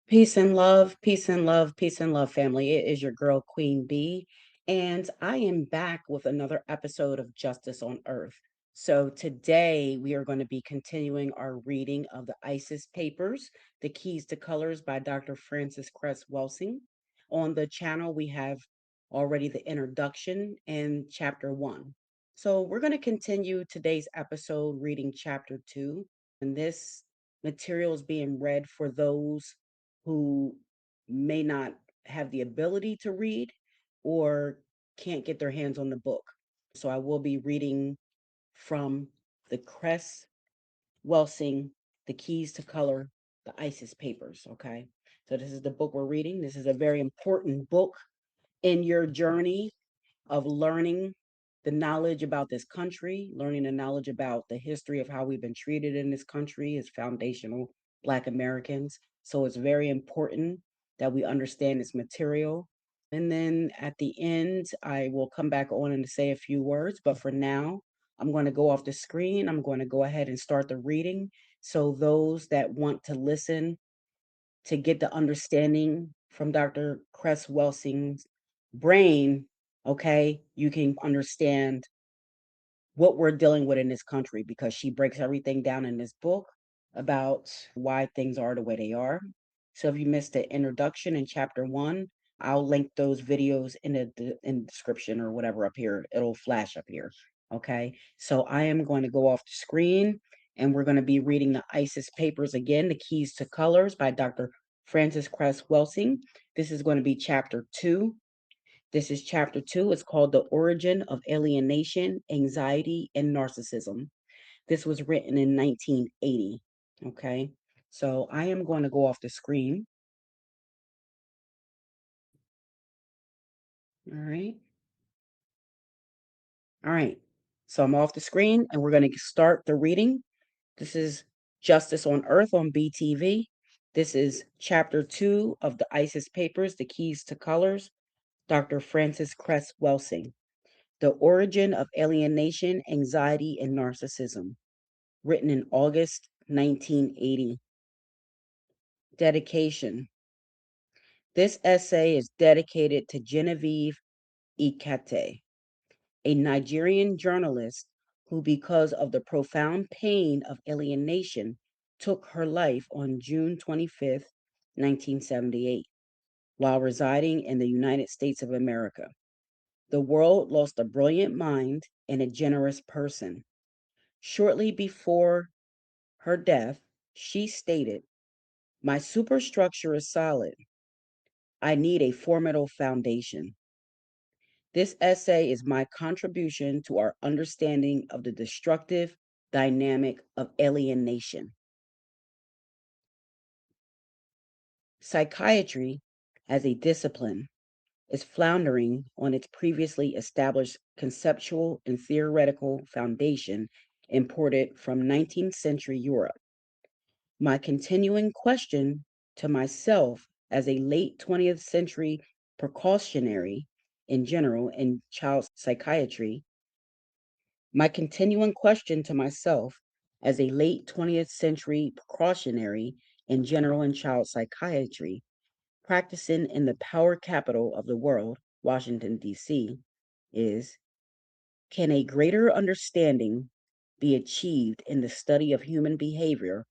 Peace and love, peace and love, peace and love, family. It is your girl, Queen B, and I am back with another episode of Justice on Earth. So, today we are going to be continuing our reading of the ISIS Papers, The Keys to Colors by Dr. Francis Cress Welsing. On the channel, we have already the introduction and chapter one. So, we're going to continue today's episode reading chapter two, and this material is being read for those who may not have the ability to read or can't get their hands on the book. So I will be reading from the Cress Welsing, The Keys to Color, the ISIS Papers. Okay. So this is the book we're reading. This is a very important book in your journey of learning the knowledge about this country, learning the knowledge about the history of how we've been treated in this country as foundational Black Americans. So it's very important that we understand this material. And then at the end, I will come back on and say a few words. But for now, I'm going to go off the screen. I'm going to go ahead and start the reading. So those that want to listen to get the understanding from Dr. Cress Welsing's brain, okay, you can understand what we're dealing with in this country because she breaks everything down in this book about why things are the way they are. So if you missed the introduction in chapter one, I'll link those videos in the description or whatever up here. It'll flash up here. Okay. So I am going to go off the screen and we're going to be reading the ISIS papers again, The Keys to Colors by Dr. Francis Cress Welsing. This is going to be chapter two. This is chapter two. It's called The Origin of Alienation, Anxiety, and Narcissism. This was written in 1980. Okay. So I am going to go off the screen. All right. All right. So I'm off the screen and we're going to start the reading. This is Justice on Earth on BTV. This is chapter two of the ISIS Papers, The Keys to Colors, Dr. Francis Cress Welsing. The Origin of Alienation, Anxiety, and Narcissism, written in August 1980. Dedication. This essay is dedicated to Genevieve Ikete, a Nigerian journalist who, because of the profound pain of alienation, took her life on June 25th, 1978, while residing in the United States of America. The world lost a brilliant mind and a generous person. Shortly before her death, she stated, "My superstructure is solid. I need a formidable foundation." This essay is my contribution to our understanding of the destructive dynamic of alienation. Psychiatry, as a discipline, is floundering on its previously established conceptual and theoretical foundation imported from 19th century Europe. My continuing question to myself as a late 20th century precautionary in general in child psychiatry, my continuing question to myself as a late 20th century precautionary in general in child psychiatry, practicing in the power capital of the world, Washington, D.C., is, can a greater understanding be achieved in the study of human behavior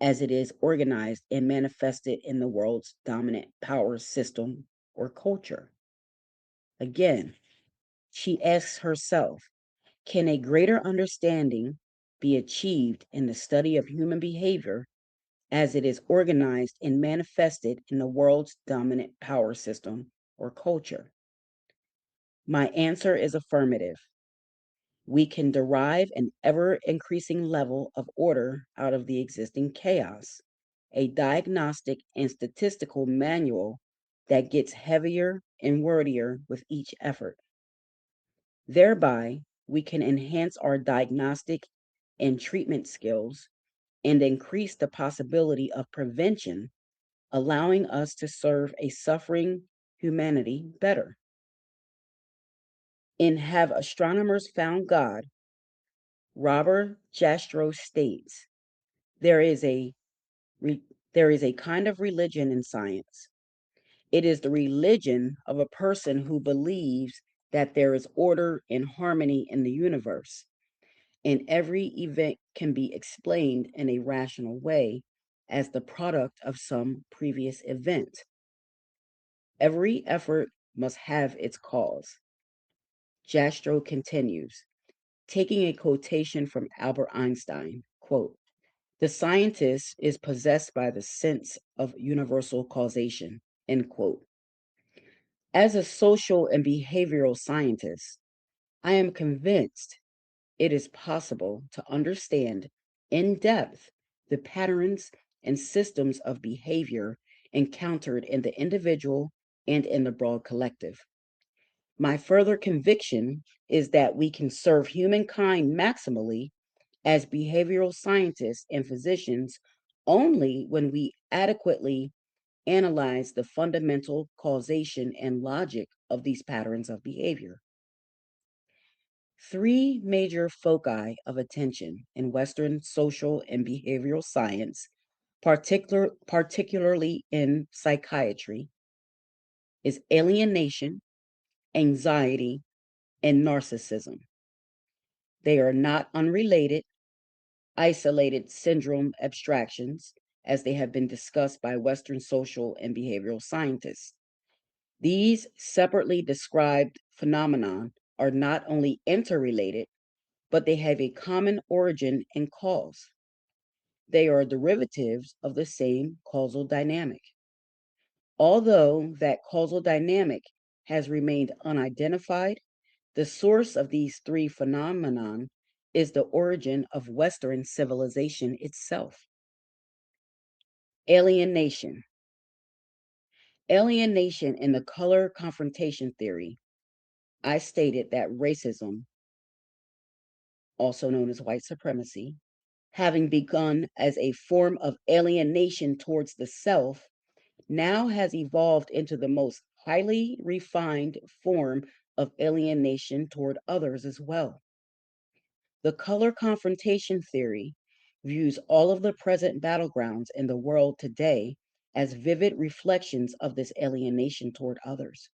as it is organized and manifested in the world's dominant power system or culture? Again, she asks herself, can a greater understanding be achieved in the study of human behavior as it is organized and manifested in the world's dominant power system or culture? My answer is affirmative. We can derive an ever increasing level of order out of the existing chaos, a diagnostic and statistical manual that gets heavier and wordier with each effort. Thereby, we can enhance our diagnostic and treatment skills and increase the possibility of prevention, allowing us to serve a suffering humanity better. In Have Astronomers Found God? Robert Jastrow states, there is a There is a kind of religion in science. It is the religion of a person who believes that there is order and harmony in the universe, and every event can be explained in a rational way as the product of some previous event. Every effort must have its cause. Jastrow continues, taking a quotation from Albert Einstein, quote, "The scientist is possessed by the sense of universal causation," end quote. As a social and behavioral scientist, I am convinced it is possible to understand in depth the patterns and systems of behavior encountered in the individual and in the broad collective. My further conviction is that we can serve humankind maximally as behavioral scientists and physicians only when we adequately analyze the fundamental causation and logic of these patterns of behavior. Three major foci of attention in Western social and behavioral science, particularly in psychiatry, is alienation, anxiety, and narcissism. They are not unrelated, isolated syndrome abstractions, as they have been discussed by Western social and behavioral scientists. These separately described phenomena are not only interrelated, but they have a common origin and cause. They are derivatives of the same causal dynamic. Although that causal dynamic has remained unidentified, the source of these three phenomena is the origin of Western civilization itself. Alienation. Alienation in the color confrontation theory, I stated that racism, also known as white supremacy, having begun as a form of alienation towards the self, now has evolved into the most highly refined form of alienation toward others as well. The color confrontation theory views all of the present battlegrounds in the world today as vivid reflections of this alienation toward others.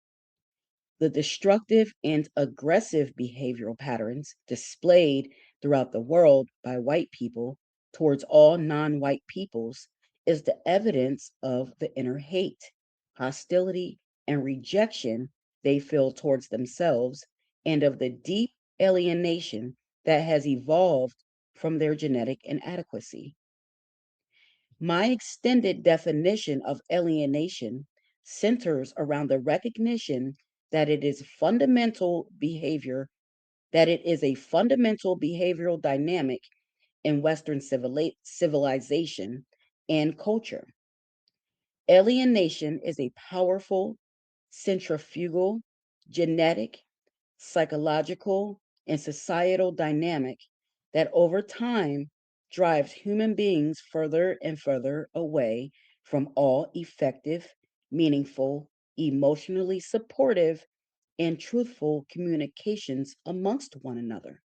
The destructive and aggressive behavioral patterns displayed throughout the world by white people towards all non white peoples is the evidence of the inner hate, hostility, and rejection they feel towards themselves and of the deep alienation that has evolved from their genetic inadequacy. My extended definition of alienation centers around the recognition that it is fundamental behavior, that it is a fundamental behavioral dynamic in Western civilization and culture. Alienation is a powerful, centrifugal, genetic, psychological, and societal dynamic that over time drives human beings further and further away from all effective, meaningful, emotionally supportive, and truthful communications amongst one another.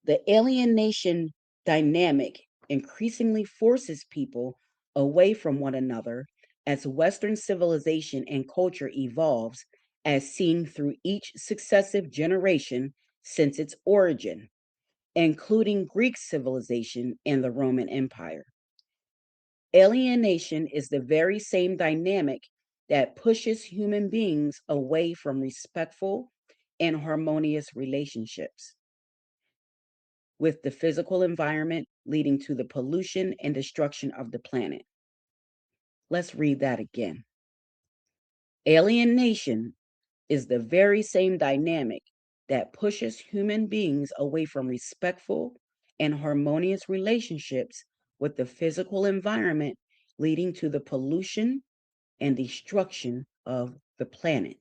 The alienation dynamic increasingly forces people away from one another as Western civilization and culture evolves, as seen through each successive generation since its origin, including Greek civilization and the Roman Empire. Alienation is the very same dynamic that pushes human beings away from respectful and harmonious relationships with the physical environment, leading to the pollution and destruction of the planet. Let's read that again. Alienation is the very same dynamic that pushes human beings away from respectful and harmonious relationships with the physical environment, leading to the pollution and destruction of the planet.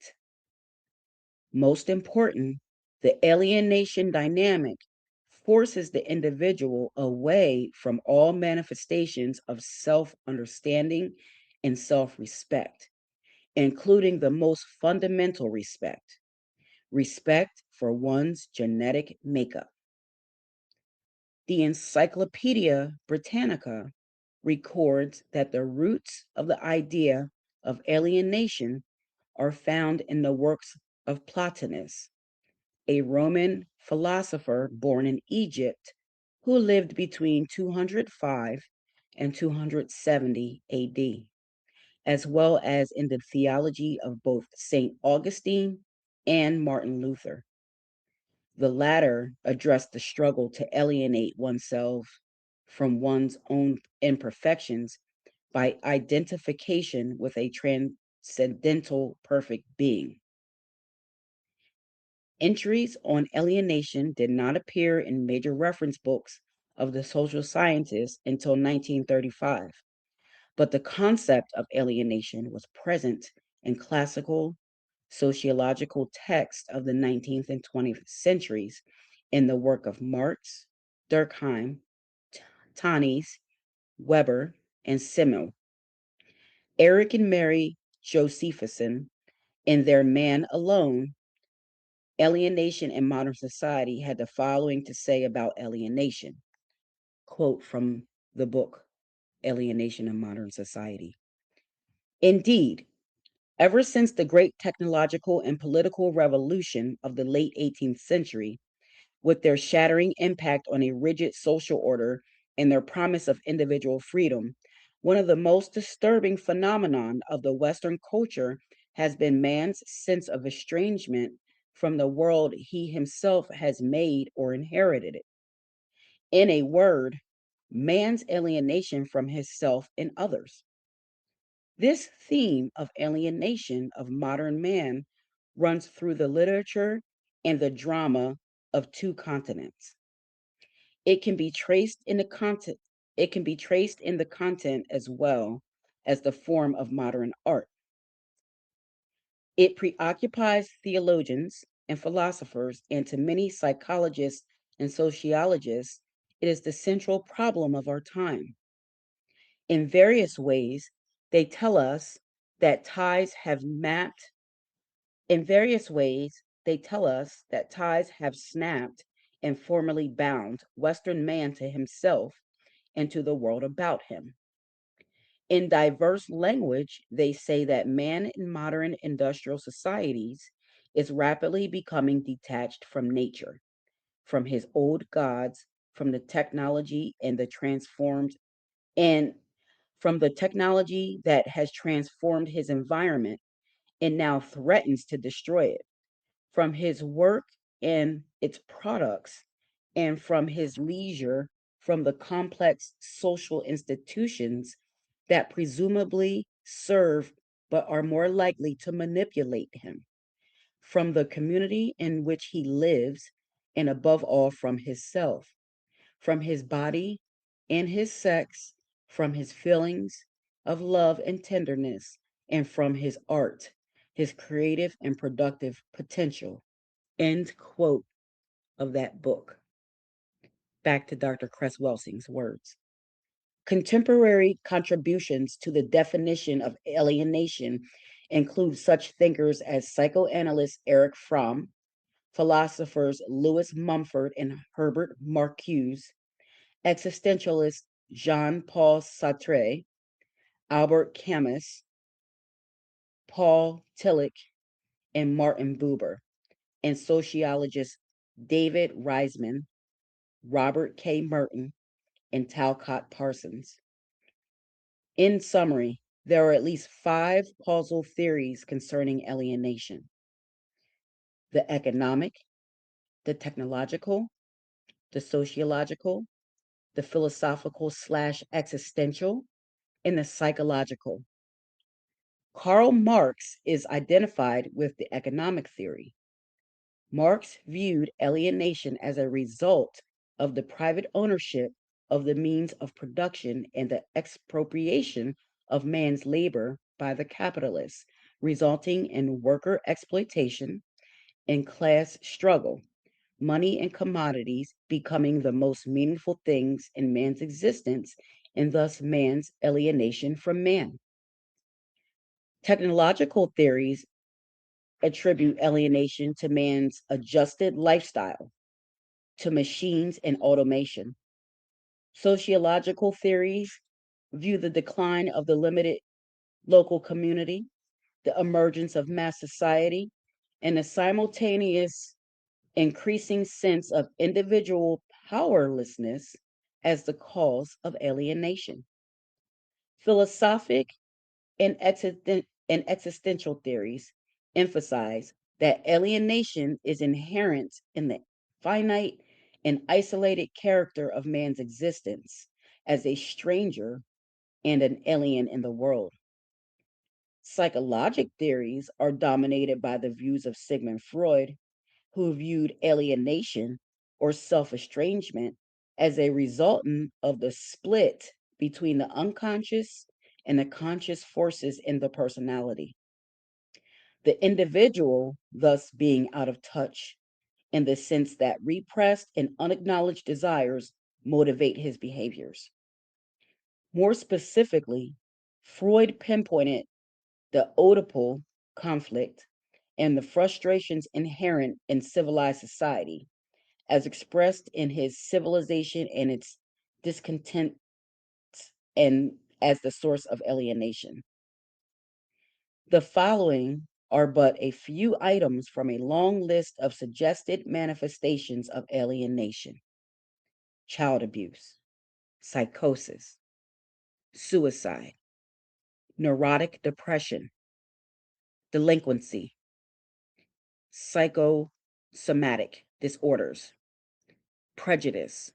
Most important, the alienation dynamic forces the individual away from all manifestations of self understanding and self respect, including the most fundamental respect for one's genetic makeup. The Encyclopedia Britannica records that the roots of the idea of alienation are found in the works of Plotinus, a Roman philosopher born in Egypt who lived between 205 and 270 AD, as well as in the theology of both St. Augustine and Martin Luther. The latter addressed the struggle to alienate oneself from one's own imperfections by identification with a transcendental perfect being. Entries on alienation did not appear in major reference books of the social sciences until 1935, but the concept of alienation was present in classical sociological texts of the 19th and 20th centuries in the work of Marx, Durkheim, Tanis, Weber, and Simmel. Eric and Mary Josephson, in their Man Alone, Alienation in Modern Society, had the following to say about alienation. Quote from the book, Alienation in Modern Society. Indeed, ever since the great technological and political revolution of the late 18th century, with their shattering impact on a rigid social order and their promise of individual freedom, one of the most disturbing phenomenon of the Western culture has been man's sense of estrangement from the world he himself has made or inherited it. In a word, man's alienation from himself and others. This theme of alienation of modern man runs through the literature and the drama of two continents. It can be traced in the content. It can be traced in the content as well as the form of modern art. It preoccupies theologians and philosophers, and to many psychologists and sociologists, it is the central problem of our time. In various ways, they tell us that ties have mapped, in various ways, they tell us that ties have snapped and formally bound Western man to himself and to the world about him. In diverse language, they say that man in modern industrial societies is rapidly becoming detached from nature, from his old gods, from the technology and the transformed and from the technology that has transformed his environment and now threatens to destroy it, from his work and its products, and from his leisure from the complex social institutions that presumably serve but are more likely to manipulate him, from the community in which he lives, and above all, from himself, from his body and his sex, from his feelings of love and tenderness, and from his art, his creative and productive potential. End quote of that book. Back to Dr. Cress Welsing's words. Contemporary contributions to the definition of alienation include such thinkers as psychoanalyst Eric Fromm, philosophers Louis Mumford and Herbert Marcuse, existentialist Jean-Paul Sartre, Albert Camus, Paul Tillich, and Martin Buber, and sociologists David Reisman, Robert K. Merton, and Talcott Parsons. In summary, there are at least 5 causal theories concerning alienation: the economic, the technological, the sociological, the philosophical slash existential, and the psychological. Karl Marx is identified with the economic theory. Marx viewed alienation as a result of the private ownership of the means of production and the expropriation of man's labor by the capitalists, resulting in worker exploitation and class struggle, money and commodities becoming the most meaningful things in man's existence, and thus man's alienation from man. Technological theories attribute alienation to man's adjusted lifestyle, to machines and automation. Sociological theories view the decline of the limited local community, the emergence of mass society, and the simultaneous increasing sense of individual powerlessness as the cause of alienation. Philosophic and existential theories emphasize that alienation is inherent in the finite and isolated character of man's existence as a stranger and an alien in the world. Psychologic theories are dominated by the views of Sigmund Freud, who viewed alienation or self estrangement as a resultant of the split between the unconscious and the conscious forces in the personality. The individual, thus, being out of touch in the sense that repressed and unacknowledged desires motivate his behaviors. More specifically, Freud pinpointed the Oedipal conflict and the frustrations inherent in civilized society, as expressed in his civilization and its discontent, and as the source of alienation. The following are but a few items from a long list of suggested manifestations of alienation: child abuse, psychosis, suicide, neurotic depression, delinquency, psychosomatic disorders, prejudice,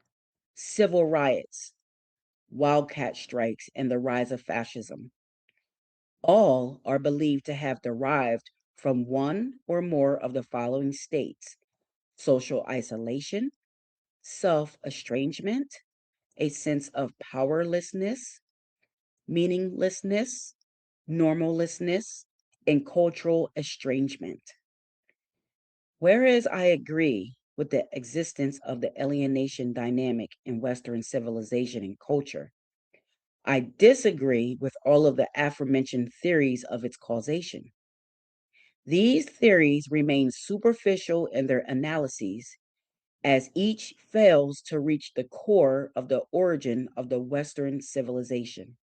civil riots, wildcat strikes, and the rise of fascism. All are believed to have derived from one or more of the following states: social isolation, self estrangement, a sense of powerlessness, meaninglessness, normallessness, and cultural estrangement. Whereas I agree with the existence of the alienation dynamic in Western civilization and culture, I disagree with all of the aforementioned theories of its causation. These theories remain superficial in their analyses, as each fails to reach the core of the origin of the Western civilization.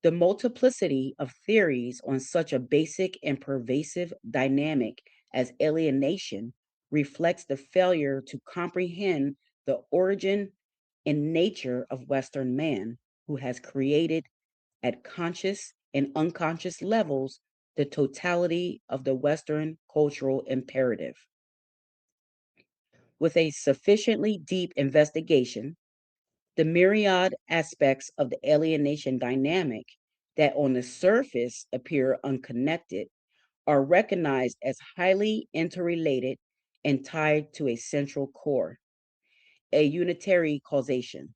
The multiplicity of theories on such a basic and pervasive dynamic as alienation reflects the failure to comprehend the origin and nature of Western man, who has created at conscious and unconscious levels the totality of the Western cultural imperative. With a sufficiently deep investigation, the myriad aspects of the alienation dynamic that on the surface appear unconnected are recognized as highly interrelated and tied to a central core, a unitary causation.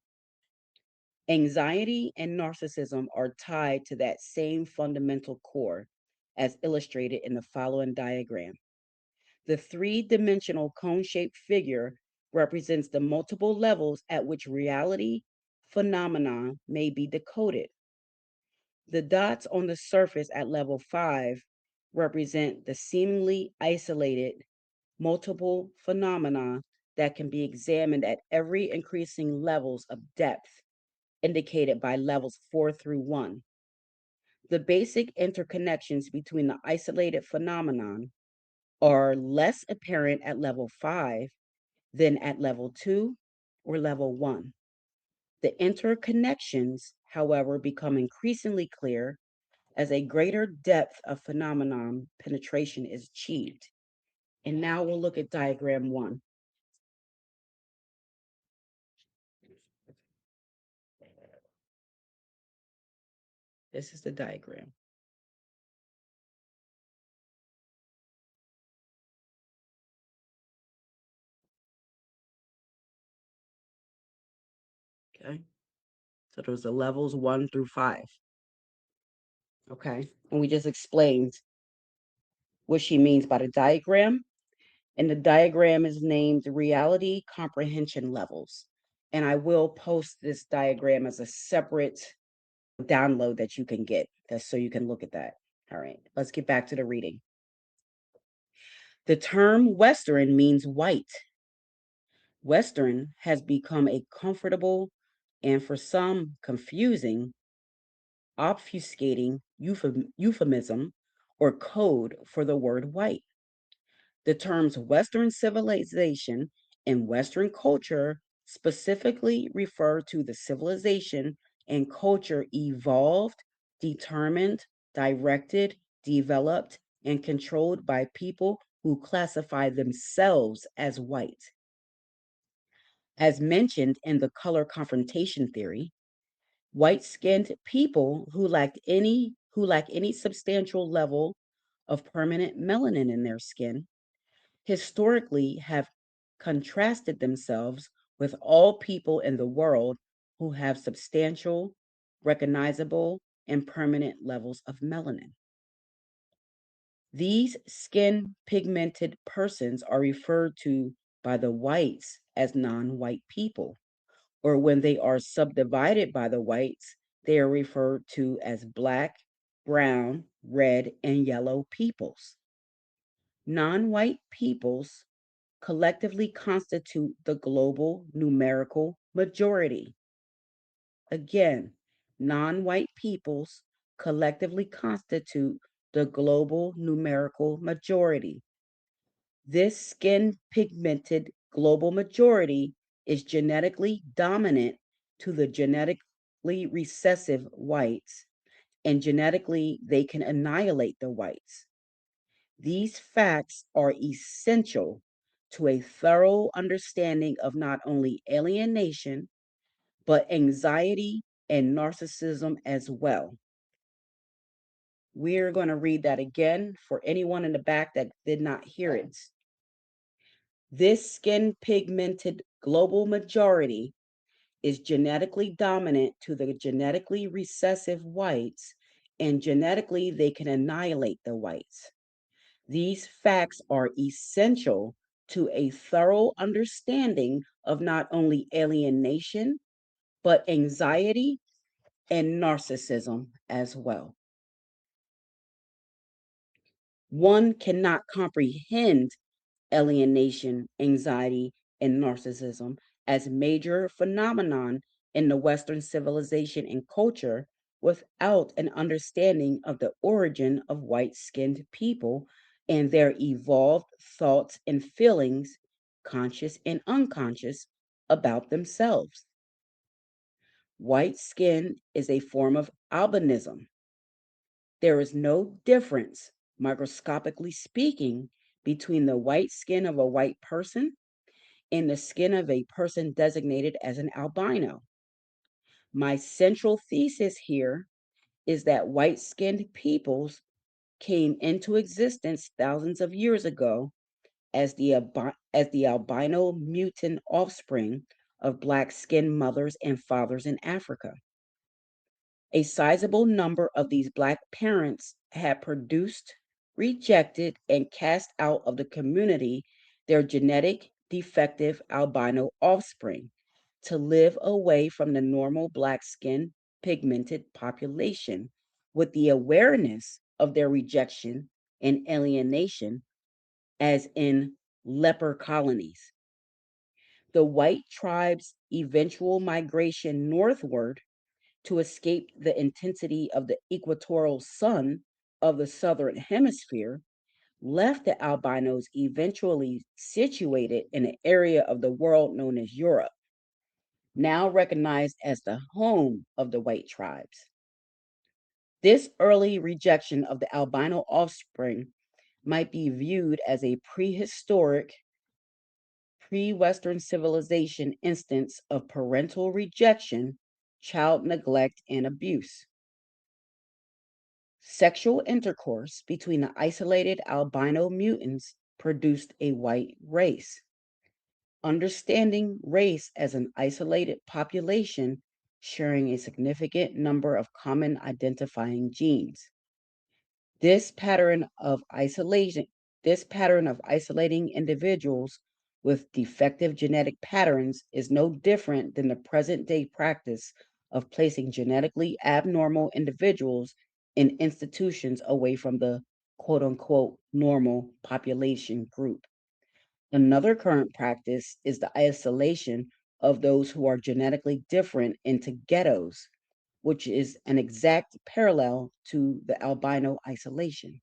Anxiety and narcissism are tied to that same fundamental core, as illustrated in the following diagram. The three-dimensional cone-shaped figure represents the multiple levels at which reality phenomena may be decoded. The dots on the surface at level 5 represent the seemingly isolated multiple phenomena that can be examined at every increasing levels of depth, indicated by levels 4 through 1. The basic interconnections between the isolated phenomenon are less apparent at level 5 than at level 2 or level 1. The interconnections, however, become increasingly clear as a greater depth of phenomenon penetration is achieved. And now we'll look at diagram 1. This is the diagram. Okay. So those are levels 1 through 5. Okay. And we just explained what she means by the diagram. And the diagram is named reality comprehension levels. And I will post this diagram as a separate download that you can get, that's so you can look at that. All right, let's get back to the reading. The term Western means white. Western has become a comfortable and for some confusing obfuscating euphemism or code for the word white. The terms Western civilization and Western culture specifically refer to the civilization and culture evolved, determined, directed, developed, and controlled by people who classify themselves as white. As mentioned in the color confrontation theory, white-skinned people who lack any substantial level of permanent melanin in their skin historically have contrasted themselves with all people in the world who have substantial, recognizable, and permanent levels of melanin. These skin pigmented persons are referred to by the whites as non white people, or when they are subdivided by the whites, they are referred to as black, brown, red, and yellow peoples. Non white peoples collectively constitute the global numerical majority. Again, non white peoples collectively constitute the global numerical majority. This skin pigmented global majority is genetically dominant to the genetically recessive whites, and genetically they can annihilate the whites. These facts are essential to a thorough understanding of not only alienation, but anxiety and narcissism as well. We're going to read that again for anyone in the back that did not hear it. This skin pigmented global majority is genetically dominant to the genetically recessive whites, and genetically they can annihilate the whites. These facts are essential to a thorough understanding of not only alienation, but anxiety and narcissism as well. One cannot comprehend alienation, anxiety, and narcissism as major phenomenon in the Western civilization and culture without an understanding of the origin of white-skinned people and their evolved thoughts and feelings, conscious and unconscious, about themselves. White skin is a form of albinism. There is no difference, microscopically speaking, between the white skin of a white person and the skin of a person designated as an albino. My central thesis here is that white skinned peoples came into existence thousands of years ago as the albino mutant offspring of black skinned mothers and fathers in Africa. A sizable number of these Black parents had produced, rejected, and cast out of the community their genetic defective albino offspring to live away from the normal Black skin pigmented population with the awareness of their rejection and alienation as in leper colonies. The white tribes' eventual migration northward to escape the intensity of the equatorial sun of the southern hemisphere left the albinos eventually situated in an area of the world known as Europe, now recognized as the home of the white tribes. This early rejection of the albino offspring might be viewed as a prehistoric, pre Western civilization instance of parental rejection, child neglect, and abuse. Sexual intercourse between the isolated albino mutants produced a white race. Understanding race as an isolated population sharing a significant number of common identifying genes. This pattern of isolation, this pattern of isolating individuals with defective genetic patterns is no different than the present day practice of placing genetically abnormal individuals in institutions away from the quote unquote normal population group. Another current practice is the isolation of those who are genetically different into ghettos, which is an exact parallel to the albino isolation.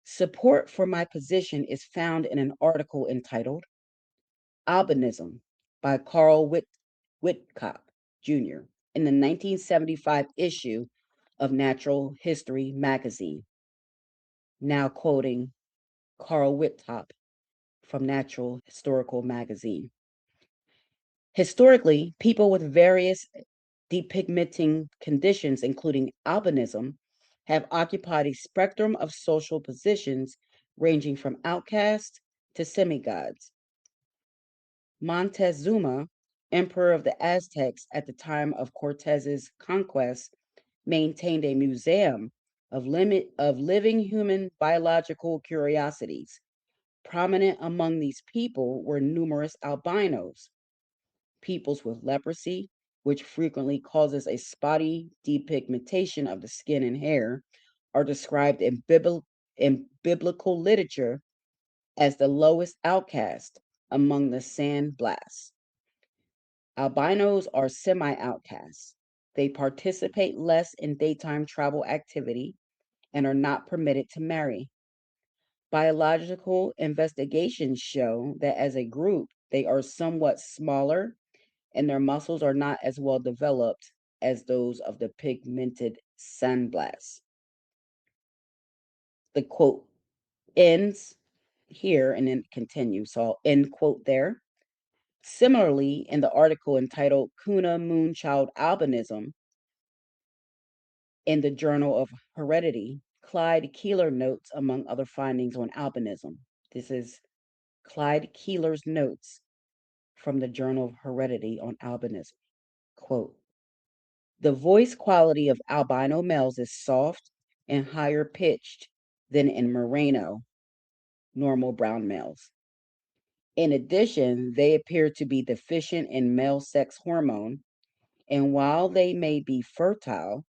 Support for my position is found in an article entitled Albinism by Carl Whitcop Jr. in the 1975 issue of Natural History magazine, now quoting Carl Whitcop from Natural Historical Magazine. Historically, people with various depigmenting conditions, including albinism, have occupied a spectrum of social positions ranging from outcasts to semigods. Montezuma, emperor of the Aztecs at the time of Cortez's conquest, maintained a museum of living human biological curiosities. Prominent among these people were numerous albinos, peoples with leprosy, which frequently causes a spotty depigmentation of the skin and hair, are described in biblical literature as the lowest outcast among the sandblasts. Albinos are semi outcasts. They participate less in daytime travel activity and are not permitted to marry. Biological investigations show that as a group, they are somewhat smaller and their muscles are not as well developed as those of the pigmented sandblasts. The quote ends here and then continues. So I'll end quote there. Similarly, in the article entitled Kuna Moonchild Albinism in the Journal of Heredity, Clyde Keeler notes, among other findings on albinism. This is Clyde Keeler's notes from the Journal of Heredity on albinism. Quote, the voice quality of albino males is soft and higher pitched than in merino, normal brown males. In addition, they appear to be deficient in male sex hormone, and while they may be fertile,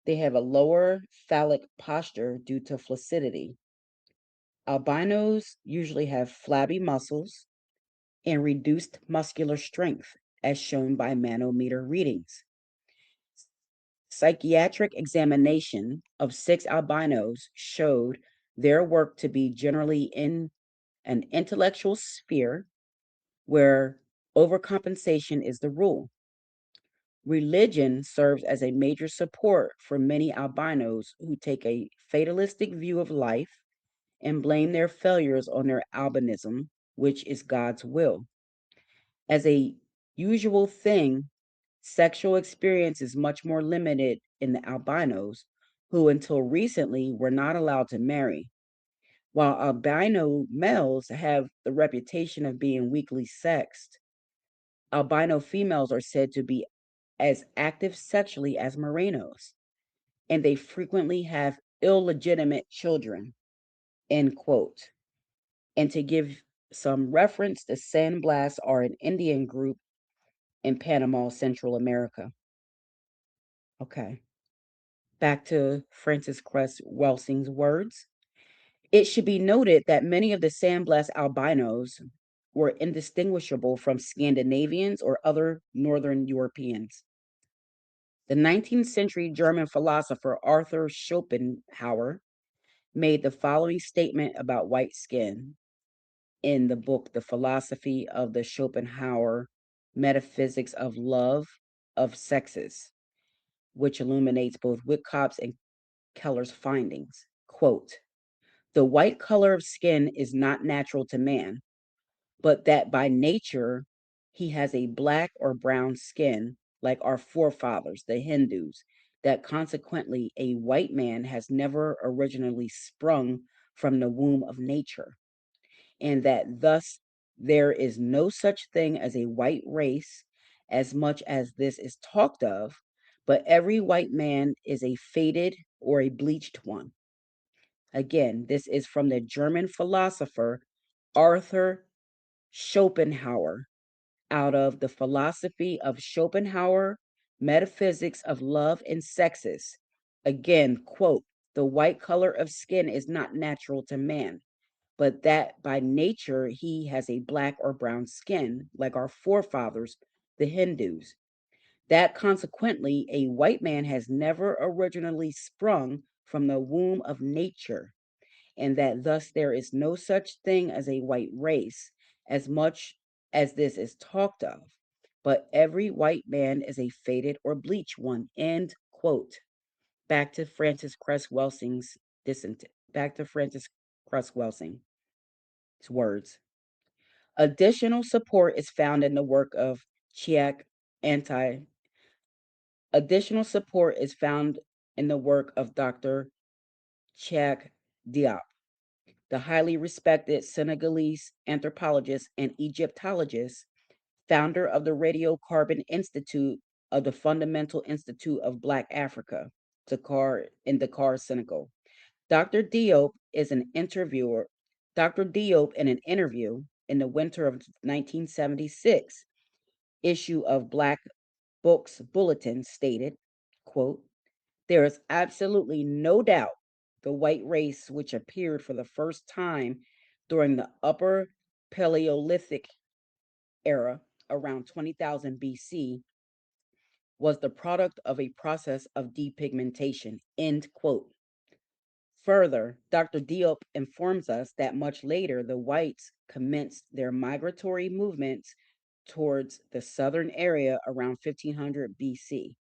they have a lower phallic posture due to flaccidity. Albinos usually have flabby muscles and reduced muscular strength, as shown by manometer readings. Psychiatric examination of 6 albinos showed their work to be generally in an intellectual sphere where overcompensation is the rule. Religion serves as a major support for many albinos who take a fatalistic view of life and blame their failures on their albinism, which is God's will. As a usual thing, sexual experience is much more limited in the albinos, who until recently were not allowed to marry. While albino males have the reputation of being weakly sexed, albino females are said to be as active sexually as merinos, and they frequently have illegitimate children, end quote. And to give some reference, the Sandblasts are an Indian group in Panama, Central America. Okay, back to Francis Cress Welsing's words. It should be noted that many of the Sandblast albinos were indistinguishable from Scandinavians or other Northern Europeans. The 19th century German philosopher Arthur Schopenhauer made the following statement about white skin in the book The Philosophy of the Schopenhauer Metaphysics of Love of Sexes, which illuminates both Whitcop's and Keller's findings. Quote, the white color of skin is not natural to man, but that by nature he has a black or brown skin, like our forefathers, the Hindus, that consequently a white man has never originally sprung from the womb of nature, and that thus there is no such thing as a white race as much as this is talked of, but every white man is a faded or a bleached one. Again, this is from the German philosopher Arthur Schopenhauer, out of The Philosophy of Schopenhauer, Metaphysics of Love and Sexes. Again, quote, the white color of skin is not natural to man, but that by nature he has a black or brown skin, like our forefathers, the Hindus. that consequently a white man has never originally sprung from the womb of nature, and that thus there is no such thing as a white race, as much as this is talked of, but every white man is a faded or bleached one. End quote. Back to Francis Cress Welsing's dissent. Back to Francis Cress Welsing's words. Additional support is found in the work of Chiak Anti. Additional support is found in the work of Dr. Chiak Diop, the highly respected Senegalese anthropologist and Egyptologist, founder of the Radiocarbon Institute of the Fundamental Institute of Black Africa, Dakar in Dakar, Senegal. Dr. Diop is an interviewer. Dr. Diop, in an interview in the winter of 1976 issue of Black Books Bulletin, stated, quote, "There is absolutely no doubt the white race, which appeared for the first time during the Upper Paleolithic era around 20,000 BC, was the product of a process of depigmentation." End quote. Further, Dr. Diop informs us that much later the whites commenced their migratory movements towards the southern area around 1500 BC.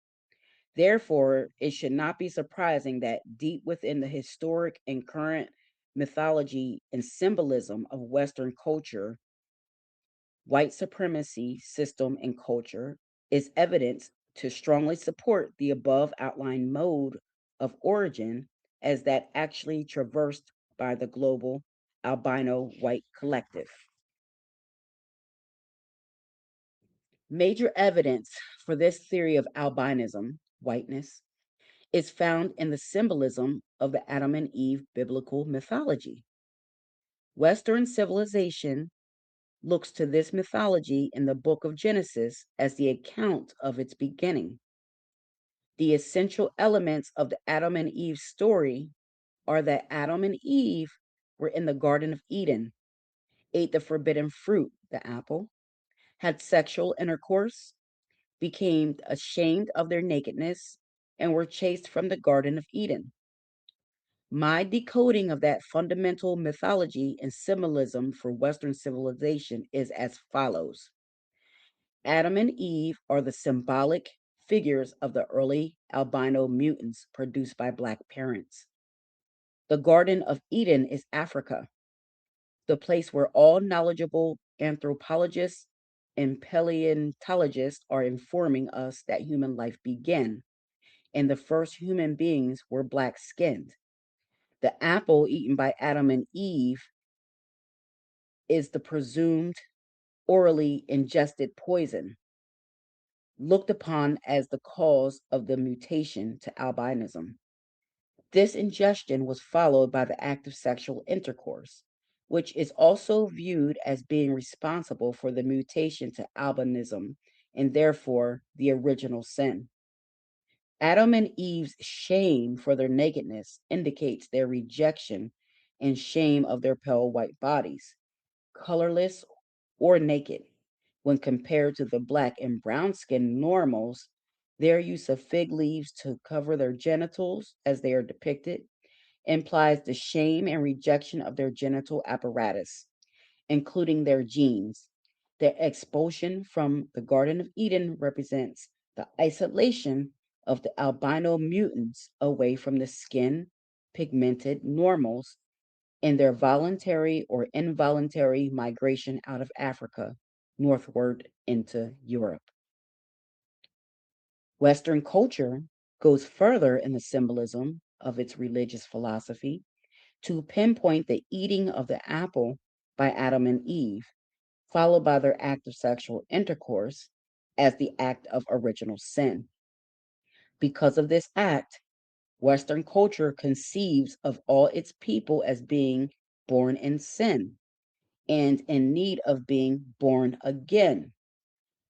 Therefore, it should not be surprising that deep within the historic and current mythology and symbolism of Western culture, white supremacy system and culture is evidence to strongly support the above outlined mode of origin as that actually traversed by the global albino white collective. Major evidence for this theory of albinism, whiteness, is found in the symbolism of the Adam and Eve biblical mythology. Western civilization looks to this mythology in the book of Genesis as the account of its beginning. The essential elements of the Adam and Eve story are that Adam and Eve were in the Garden of Eden, ate the forbidden fruit, the apple, had sexual intercourse, became ashamed of their nakedness, and were chased from the Garden of Eden. My decoding of that fundamental mythology and symbolism for Western civilization is as follows. Adam and Eve are the symbolic figures of the early albino mutants produced by Black parents. The Garden of Eden is Africa, the place where all knowledgeable anthropologists and paleontologists are informing us that human life began, and the first human beings were Black skinned. The apple eaten by Adam and Eve is the presumed orally ingested poison, looked upon as the cause of the mutation to albinism. This ingestion was followed by the act of sexual intercourse, which is also viewed as being responsible for the mutation to albinism and therefore the original sin. Adam and Eve's shame for their nakedness indicates their rejection and shame of their pale white bodies, colorless or naked. When compared to the Black and brown skinned normals, their use of fig leaves to cover their genitals, as they are depicted, implies the shame and rejection of their genital apparatus, including their genes. Their expulsion from the Garden of Eden represents the isolation of the albino mutants away from the skin pigmented normals in their voluntary or involuntary migration out of Africa northward into Europe. Western culture goes further in the symbolism of its religious philosophy to pinpoint the eating of the apple by Adam and Eve, followed by their act of sexual intercourse, as the act of original sin. Because of this act, Western culture conceives of all its people as being born in sin and in need of being born again.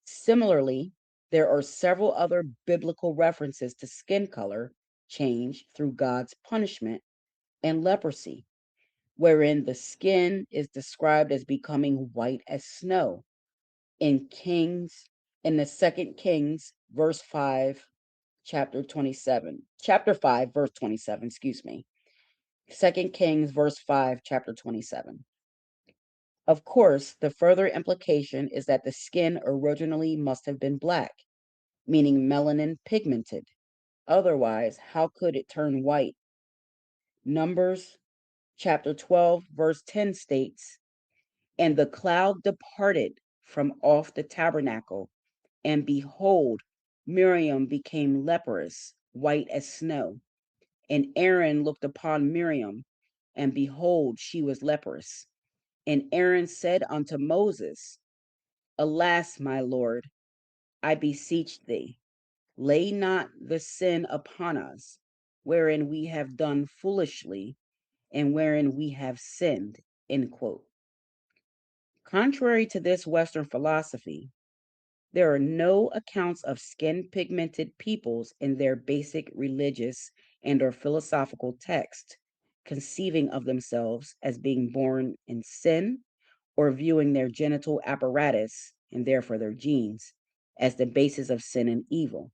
Similarly, there are several other biblical references to skin color change through God's punishment and leprosy, wherein the skin is described as becoming white as snow. In Kings, in the Second Kings verse 5, chapter 5, verse 27, excuse me. 2 Kings, verse 5, chapter 27. Of course, the further implication is that the skin originally must have been black, meaning melanin pigmented. Otherwise, how could it turn white? Numbers chapter 12, verse 10 states, "And the cloud departed from off the tabernacle, and behold, Miriam became leprous, white as snow. And Aaron looked upon Miriam, and behold, she was leprous. And Aaron said unto Moses, Alas, my Lord, I beseech thee, lay not the sin upon us, wherein we have done foolishly, and wherein we have sinned." End quote. Contrary to this Western philosophy, there are no accounts of skin-pigmented peoples in their basic religious and or philosophical text, conceiving of themselves as being born in sin or viewing their genital apparatus, and therefore their genes, as the basis of sin and evil.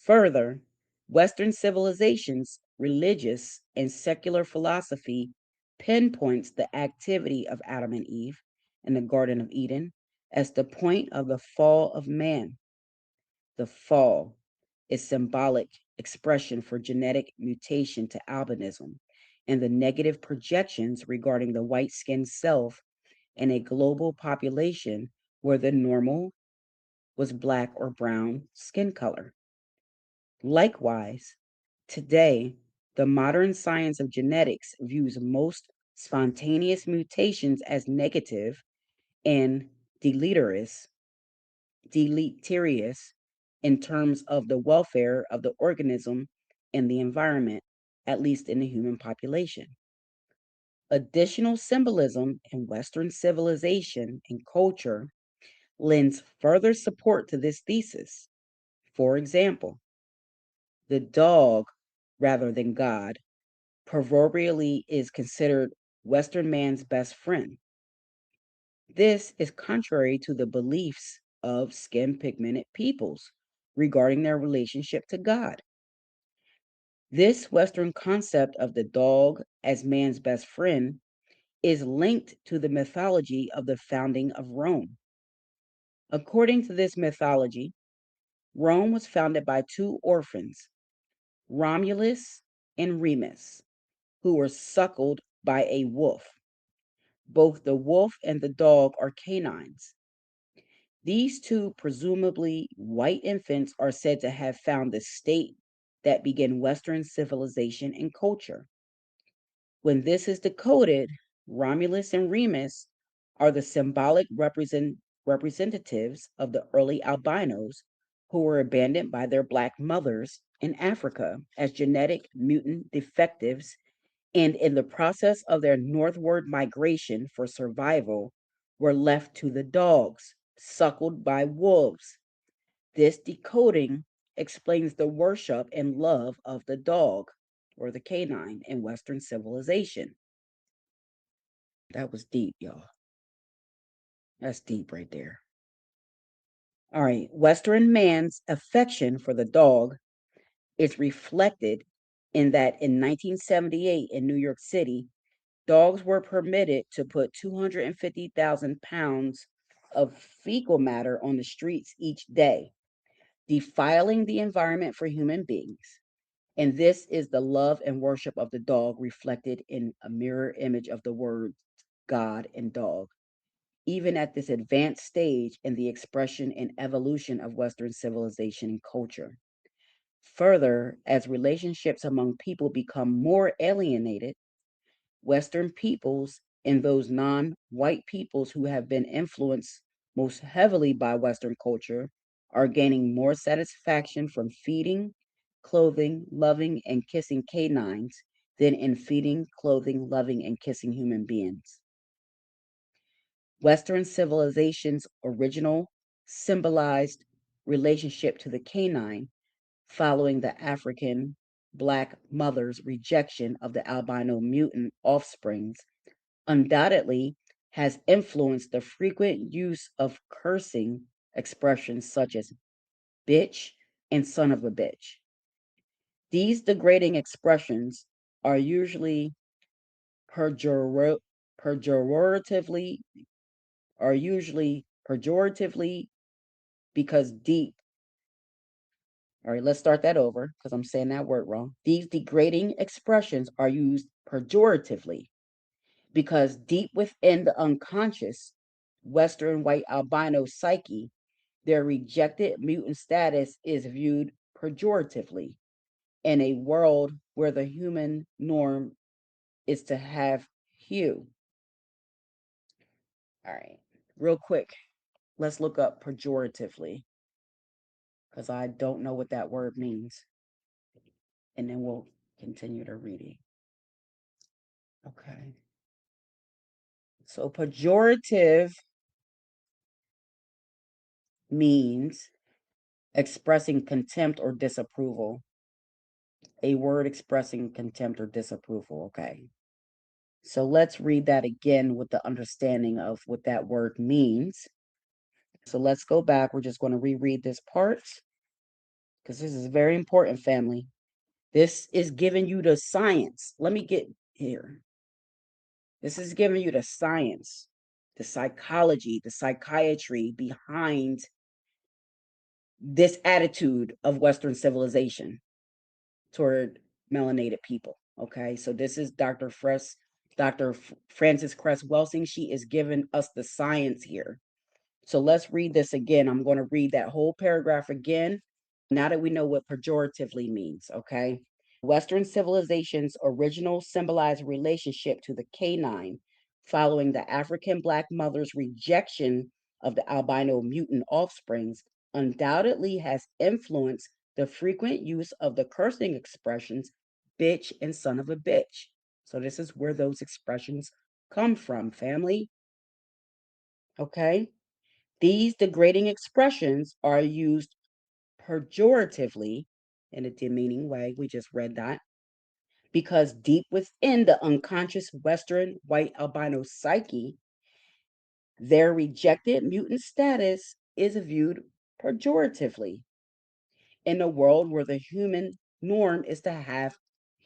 Further, Western civilization's religious and secular philosophy pinpoints the activity of Adam and Eve in the Garden of Eden as the point of the fall of man. The fall is symbolic expression for genetic mutation to albinism and the negative projections regarding the white skinned self in a global population where the normal was black or brown skin color. Likewise, today, the modern science of genetics views most spontaneous mutations as negative and deleterious, deleterious in terms of the welfare of the organism and the environment, at least in the human population. Additional symbolism in Western civilization and culture lends further support to this thesis. For example, the dog, rather than God, proverbially is considered Western man's best friend. This is contrary to the beliefs of skin pigmented peoples regarding their relationship to God. This Western concept of the dog as man's best friend is linked to the mythology of the founding of Rome. According to this mythology, Rome was founded by two orphans, Romulus and Remus, who were suckled by a wolf. Both the wolf and the dog are canines. These two presumably white infants are said to have found the state that began Western civilization and culture. When this is decoded, Romulus and Remus are the symbolic representatives of the early albinos who were abandoned by their black mothers in Africa as genetic mutant defectives, and in the process of their northward migration for survival were left to the dogs, suckled by wolves. This decoding explains the worship and love of the dog or the canine in Western civilization. That was deep, y'all. That's deep right there. All right. Western man's affection for the dog is reflected in that in 1978 in New York City, dogs were permitted to put 250,000 pounds of fecal matter on the streets each day, defiling the environment for human beings. And this is the love and worship of the dog reflected in a mirror image of the words God and dog, even at this advanced stage in the expression and evolution of Western civilization and culture. Further, as relationships among people become more alienated, Western peoples and those non white peoples who have been influenced most heavily by Western culture are gaining more satisfaction from feeding, clothing, loving, and kissing canines than in feeding, clothing, loving, and kissing human beings. Western civilization's original symbolized relationship to the canine following the African Black mother's rejection of the albino mutant offsprings undoubtedly has influenced the frequent use of cursing expressions such as bitch and son of a bitch. These degrading expressions are usually pejor- pejoratively pejoratively because deep. All right, let's start that over because I'm saying that word wrong. These degrading expressions are used pejoratively because deep within the unconscious Western white albino psyche, their rejected mutant status is viewed pejoratively in a world where the human norm is to have hue. All right, real quick, let's look up pejoratively because I don't know what that word means. And then we'll continue the reading. Okay. So pejorative means expressing contempt or disapproval. A word expressing contempt or disapproval. Okay. So let's read that again with the understanding of what that word means. So let's go back. We're just going to reread this part because this is very important, family. This is giving you the science. Let me get here. This is giving you the science, the psychology, the psychiatry behind this attitude of Western civilization toward melanated people. Okay, so this is Dr. Frances Cress Welsing. She is giving us the science here. So let's read this again. I'm going to read that whole paragraph again. Now that we know what pejoratively means, okay? Western civilization's original symbolized relationship to the canine following the African Black mother's rejection of the albino mutant offsprings undoubtedly has influenced the frequent use of the cursing expressions bitch and son of a bitch. So this is where those expressions come from, family. Okay? These degrading expressions are used pejoratively in a demeaning way. We just read that because deep within the unconscious Western white albino psyche, their rejected mutant status is viewed pejoratively in a world where the human norm is to have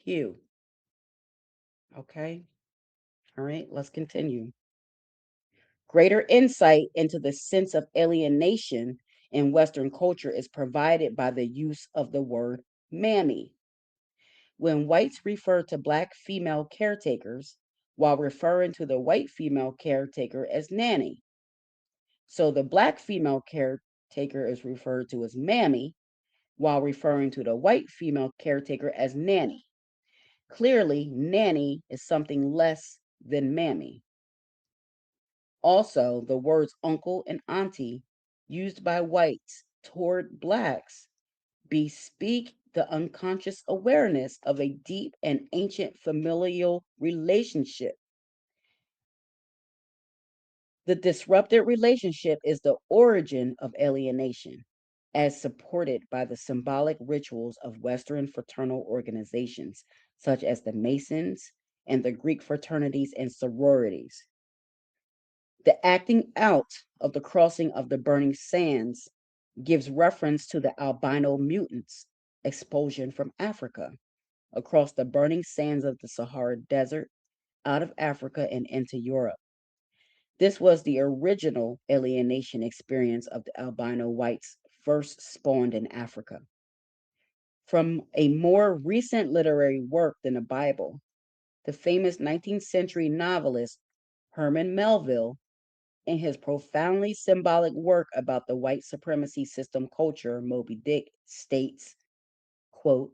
hue. Okay? All right, let's continue. Greater insight into the sense of alienation in Western culture is provided by the use of the word mammy. When whites refer to Black female caretakers while referring to the white female caretaker as nanny. So the Black female caretaker is referred to as mammy while referring to the white female caretaker as nanny. Clearly, nanny is something less than mammy. Also, the words uncle and auntie used by whites toward Blacks bespeak the unconscious awareness of a deep and ancient familial relationship. The disrupted relationship is the origin of alienation, as supported by the symbolic rituals of Western fraternal organizations, such as the Masons and the Greek fraternities and sororities. The acting out of the crossing of the burning sands gives reference to the albino mutants' expulsion from Africa across the burning sands of the Sahara Desert, out of Africa and into Europe. This was the original alienation experience of the albino whites first spawned in Africa. From a more recent literary work than the Bible, the famous 19th century novelist Herman Melville, in his profoundly symbolic work about the white supremacy system culture, Moby Dick, states, quote,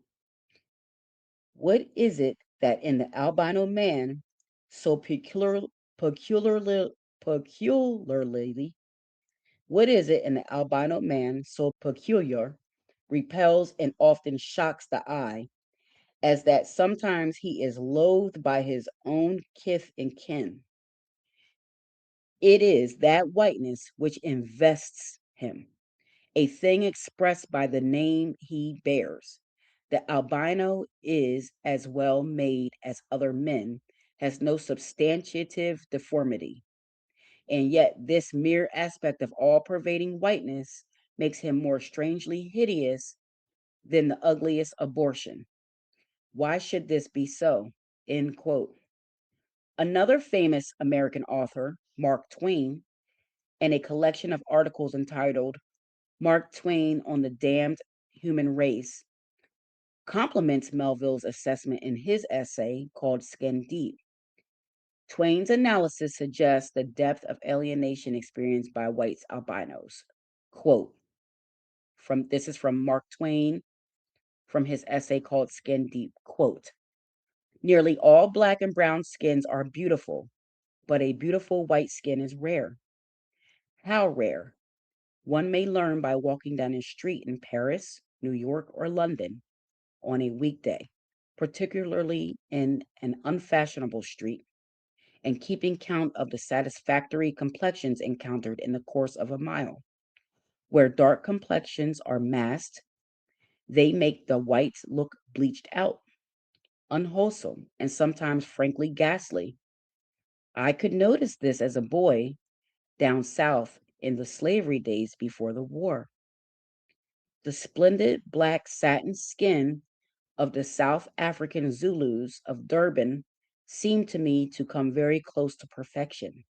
what is it that in the albino man so peculiarly, what is it in the albino man so peculiar, repels, and often shocks the eye, as that sometimes he is loathed by his own kith and kin? It is that whiteness which invests him, a thing expressed by the name he bears. The albino is as well made as other men, has no substantive deformity. And yet, this mere aspect of all pervading whiteness makes him more strangely hideous than the ugliest abortion. Why should this be so? End quote. Another famous American author, Mark Twain, in a collection of articles entitled Mark Twain on the Damned Human Race, compliments Melville's assessment in his essay called Skin Deep. Twain's analysis suggests the depth of alienation experienced by whites albinos. Quote, this is from Mark Twain from his essay called Skin Deep. Quote, nearly all black and brown skins are beautiful, but a beautiful white skin is rare. How rare? One may learn by walking down a street in Paris, New York, or London on a weekday, particularly in an unfashionable street, and keeping count of the satisfactory complexions encountered in the course of a mile. Where dark complexions are masked, they make the whites look bleached out, unwholesome, and sometimes frankly ghastly. I could notice this as a boy down south in the slavery days before the war. The splendid black satin skin of the South African Zulus of Durban seemed to me to come very close to perfection.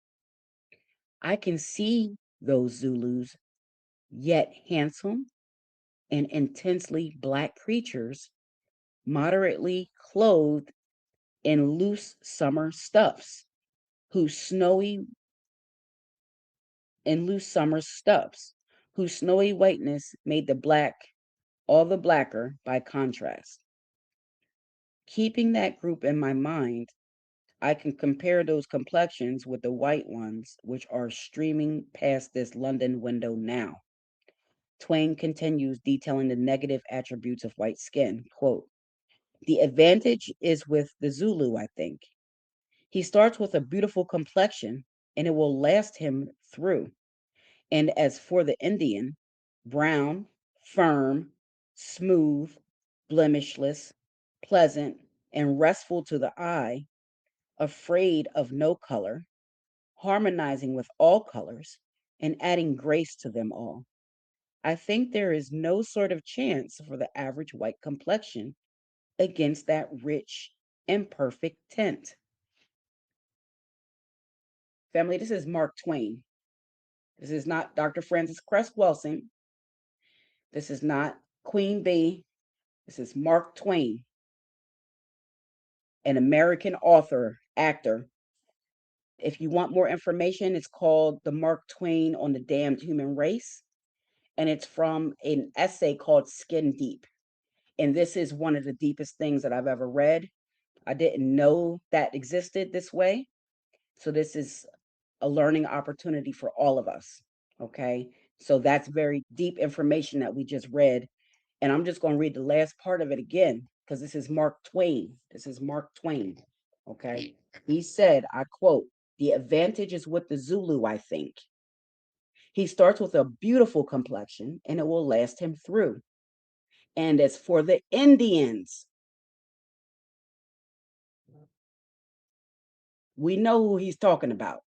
I can see those Zulus, yet handsome and intensely black creatures, moderately clothed in loose summer stuffs, whose snowy whose snowy whiteness made the black all the blacker by contrast. Keeping that group in my mind, I can compare those complexions with the white ones which are streaming past this London window now. Twain continues detailing the negative attributes of white skin. Quote, the advantage is with the Zulu, I think. He starts with a beautiful complexion and it will last him through. And as for the Indian, brown, firm, smooth, blemishless, pleasant, and restful to the eye, afraid of no color, harmonizing with all colors, and adding grace to them all. I think there is no sort of chance for the average white complexion against that rich, imperfect tint. Family, this is Mark Twain. This is not Dr. Francis Cress Welsing. This is not Queen Bee. This is Mark Twain, an American author, actor. If you want more information, it's called The Mark Twain on the Damned Human Race, and it's from an essay called Skin Deep. And this is one of the deepest things that I've ever read. I didn't know that existed this way. So this is a learning opportunity for all of us. Okay. So that's very deep information that we just read. And I'm just going to read the last part of it again because this is Mark Twain. This is Mark Twain. Okay. He said, I quote, the advantage is with the Zulu, I think. He starts with a beautiful complexion and it will last him through. And as for the Indians, we know who he's talking about,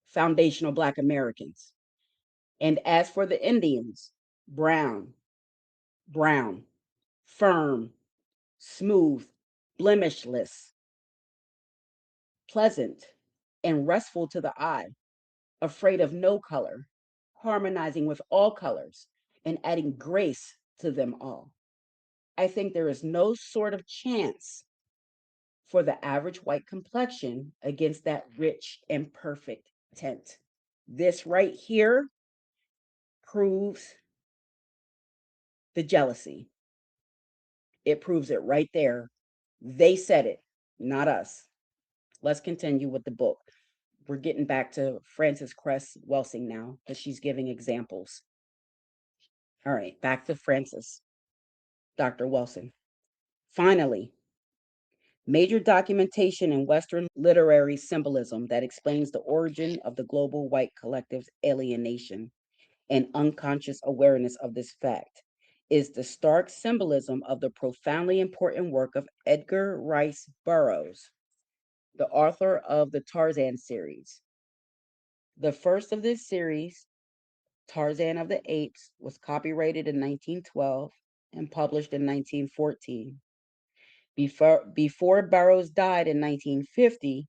foundational Black Americans. And as for the Indians, brown, brown, firm, smooth, blemishless, pleasant, and restful to the eye, afraid of no color, harmonizing with all colors, and adding grace to them all. I think there is no sort of chance for the average white complexion against that rich and perfect tint. This right here proves the jealousy. It proves it right there. They said it, not us. Let's continue with the book. We're getting back to Frances Cress Welsing now because she's giving examples. All right, back to Frances, Dr. Welsing. Finally, major documentation in Western literary symbolism that explains the origin of the global white collective's alienation and unconscious awareness of this fact is the stark symbolism of the profoundly important work of Edgar Rice Burroughs, the author of the Tarzan series. The first of this series, Tarzan of the Apes, was copyrighted in 1912 and published in 1914. Before Burroughs died in 1950,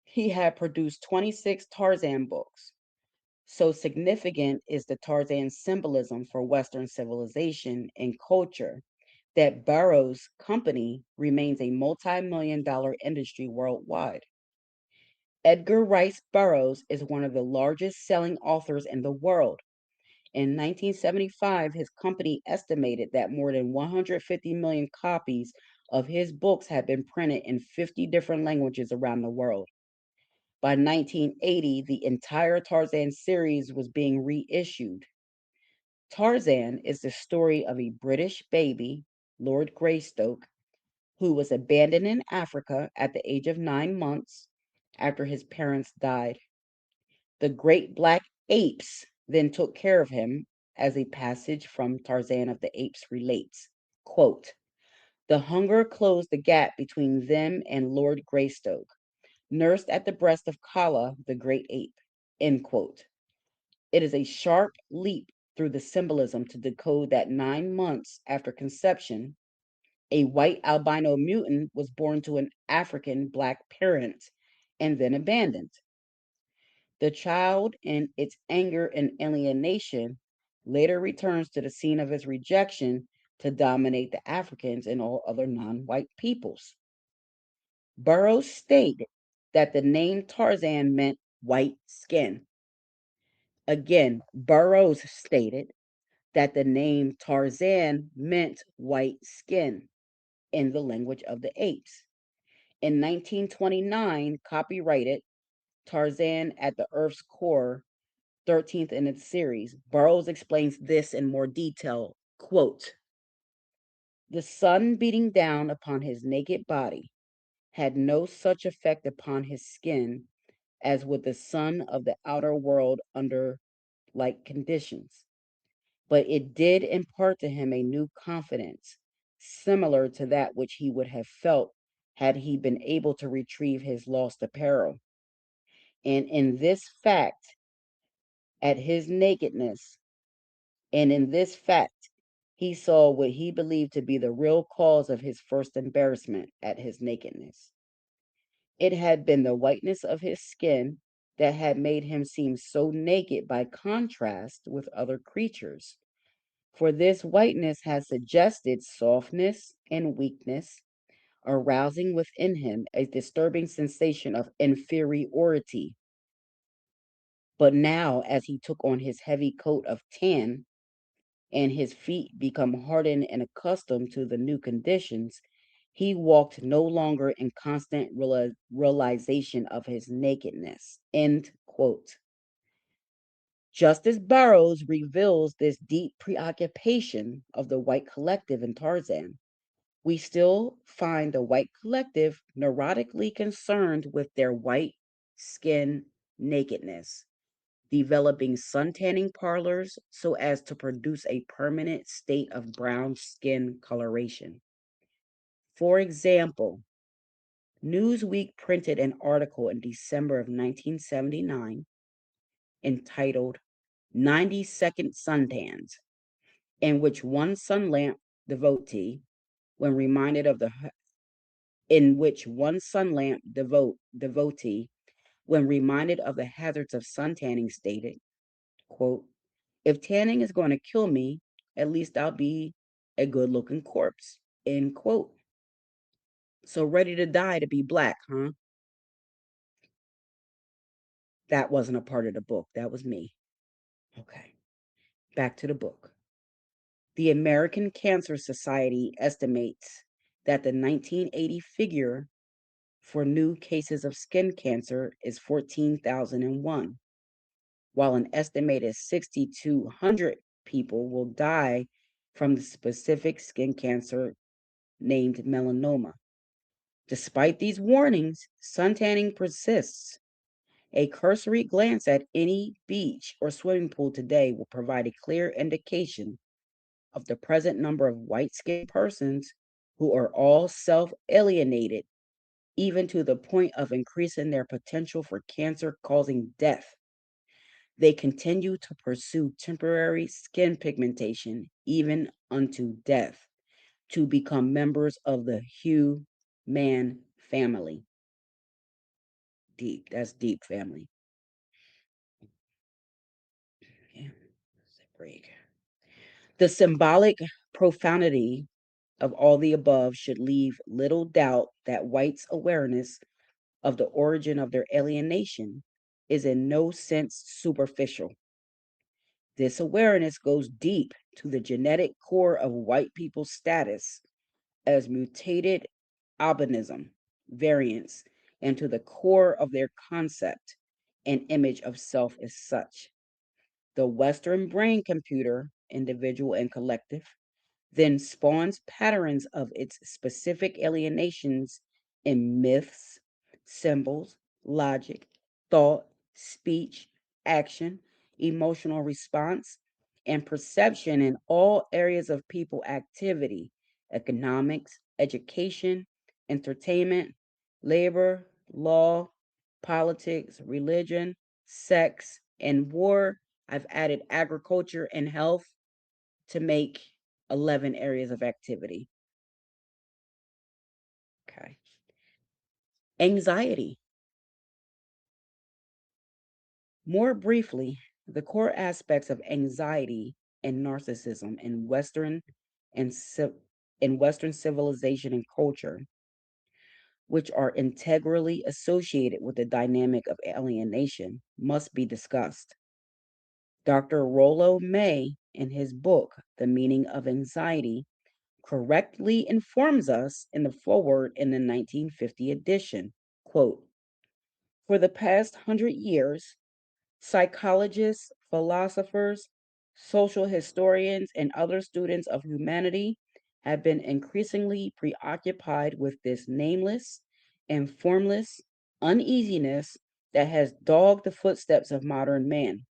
he had produced 26 Tarzan books. So significant is the Tarzan symbolism for Western civilization and culture that Burroughs' company remains a multi-million-dollar industry worldwide. Edgar Rice Burroughs is one of the largest selling authors in the world. In 1975, his company estimated that more than 150 million copies of his books had been printed in 50 different languages around the world. By 1980, the entire Tarzan series was being reissued. Tarzan is the story of a British baby, Lord Greystoke, who was abandoned in Africa at the age of 9 months after his parents died. The great black apes then took care of him, as a passage from Tarzan of the Apes relates. Quote, the hunger closed the gap between them and Lord Greystoke, nursed at the breast of Kala, the great ape. End quote. It is a sharp leap through the symbolism to decode that 9 months after conception, a white albino mutant was born to an African black parent and then abandoned. The child, in its anger and alienation, later returns to the scene of his rejection to dominate the Africans and all other non white peoples. Burroughs stated that the name Tarzan meant white skin. Again, Burroughs stated that the name Tarzan meant white skin in the language of the apes. In 1929, copyrighted Tarzan at the Earth's Core, 13th in its series, Burroughs explains this in more detail. Quote, the sun beating down upon his naked body had no such effect upon his skin as would the sun of the outer world under like conditions. But it did impart to him a new confidence, similar to that which he would have felt had he been able to retrieve his lost apparel. And in this fact, at his nakedness, and in this fact, he saw what he believed to be the real cause of his first embarrassment at his nakedness. It had been the whiteness of his skin that had made him seem so naked by contrast with other creatures. For this whiteness had suggested softness and weakness, arousing within him a disturbing sensation of inferiority. But now, as he took on his heavy coat of tan, and his feet become hardened and accustomed to the new conditions, he walked no longer in constant realization of his nakedness. End quote. Justice Burroughs reveals this deep preoccupation of the white collective in Tarzan. We still find the white collective neurotically concerned with their white skin nakedness, developing sun tanning parlors so as to produce a permanent state of brown skin coloration. For example, Newsweek printed an article in December of 1979 entitled 90-Second Suntans, in which one sun lamp devotee, when reminded of the in which one sun lamp devotee, when reminded of the hazards of sun tanning, stated, quote, if tanning is going to kill me, at least I'll be a good looking corpse. End quote. So ready to die to be black, huh? That wasn't a part of the book. That was me. Okay. Back to the book. The American Cancer Society estimates that the 1980 figure for new cases of skin cancer is 14,001, while an estimated 6,200 people will die from the specific skin cancer named melanoma. Despite these warnings, suntanning persists. A cursory glance at any beach or swimming pool today will provide a clear indication of the present number of white skinned persons who are all self alienated even to the point of increasing their potential for cancer causing death. They continue to pursue temporary skin pigmentation, even unto death, to become members of the human family. Deep, that's deep family. Yeah, break. The symbolic profundity of all the above should leave little doubt that whites' awareness of the origin of their alienation is in no sense superficial. This awareness goes deep to the genetic core of white people's status as mutated albinism variants and to the core of their concept and image of self as such. The Western brain computer, individual and collective, then spawns patterns of its specific alienations in myths, symbols, logic, thought, speech, action, emotional response, and perception in all areas of people activity, economics, education, entertainment, labor, law, politics, religion, sex, and war. I've added agriculture and health to make 11 areas of activity. Okay. Anxiety. More briefly, the core aspects of anxiety and narcissism and ci- in Western civilization and culture, which are integrally associated with the dynamic of alienation, must be discussed. Dr. Rollo May, in his book, The Meaning of Anxiety, correctly informs us in the foreword in the 1950 edition, quote, for the past 100 years, psychologists, philosophers, social historians, and other students of humanity have been increasingly preoccupied with this nameless and formless uneasiness that has dogged the footsteps of modern man.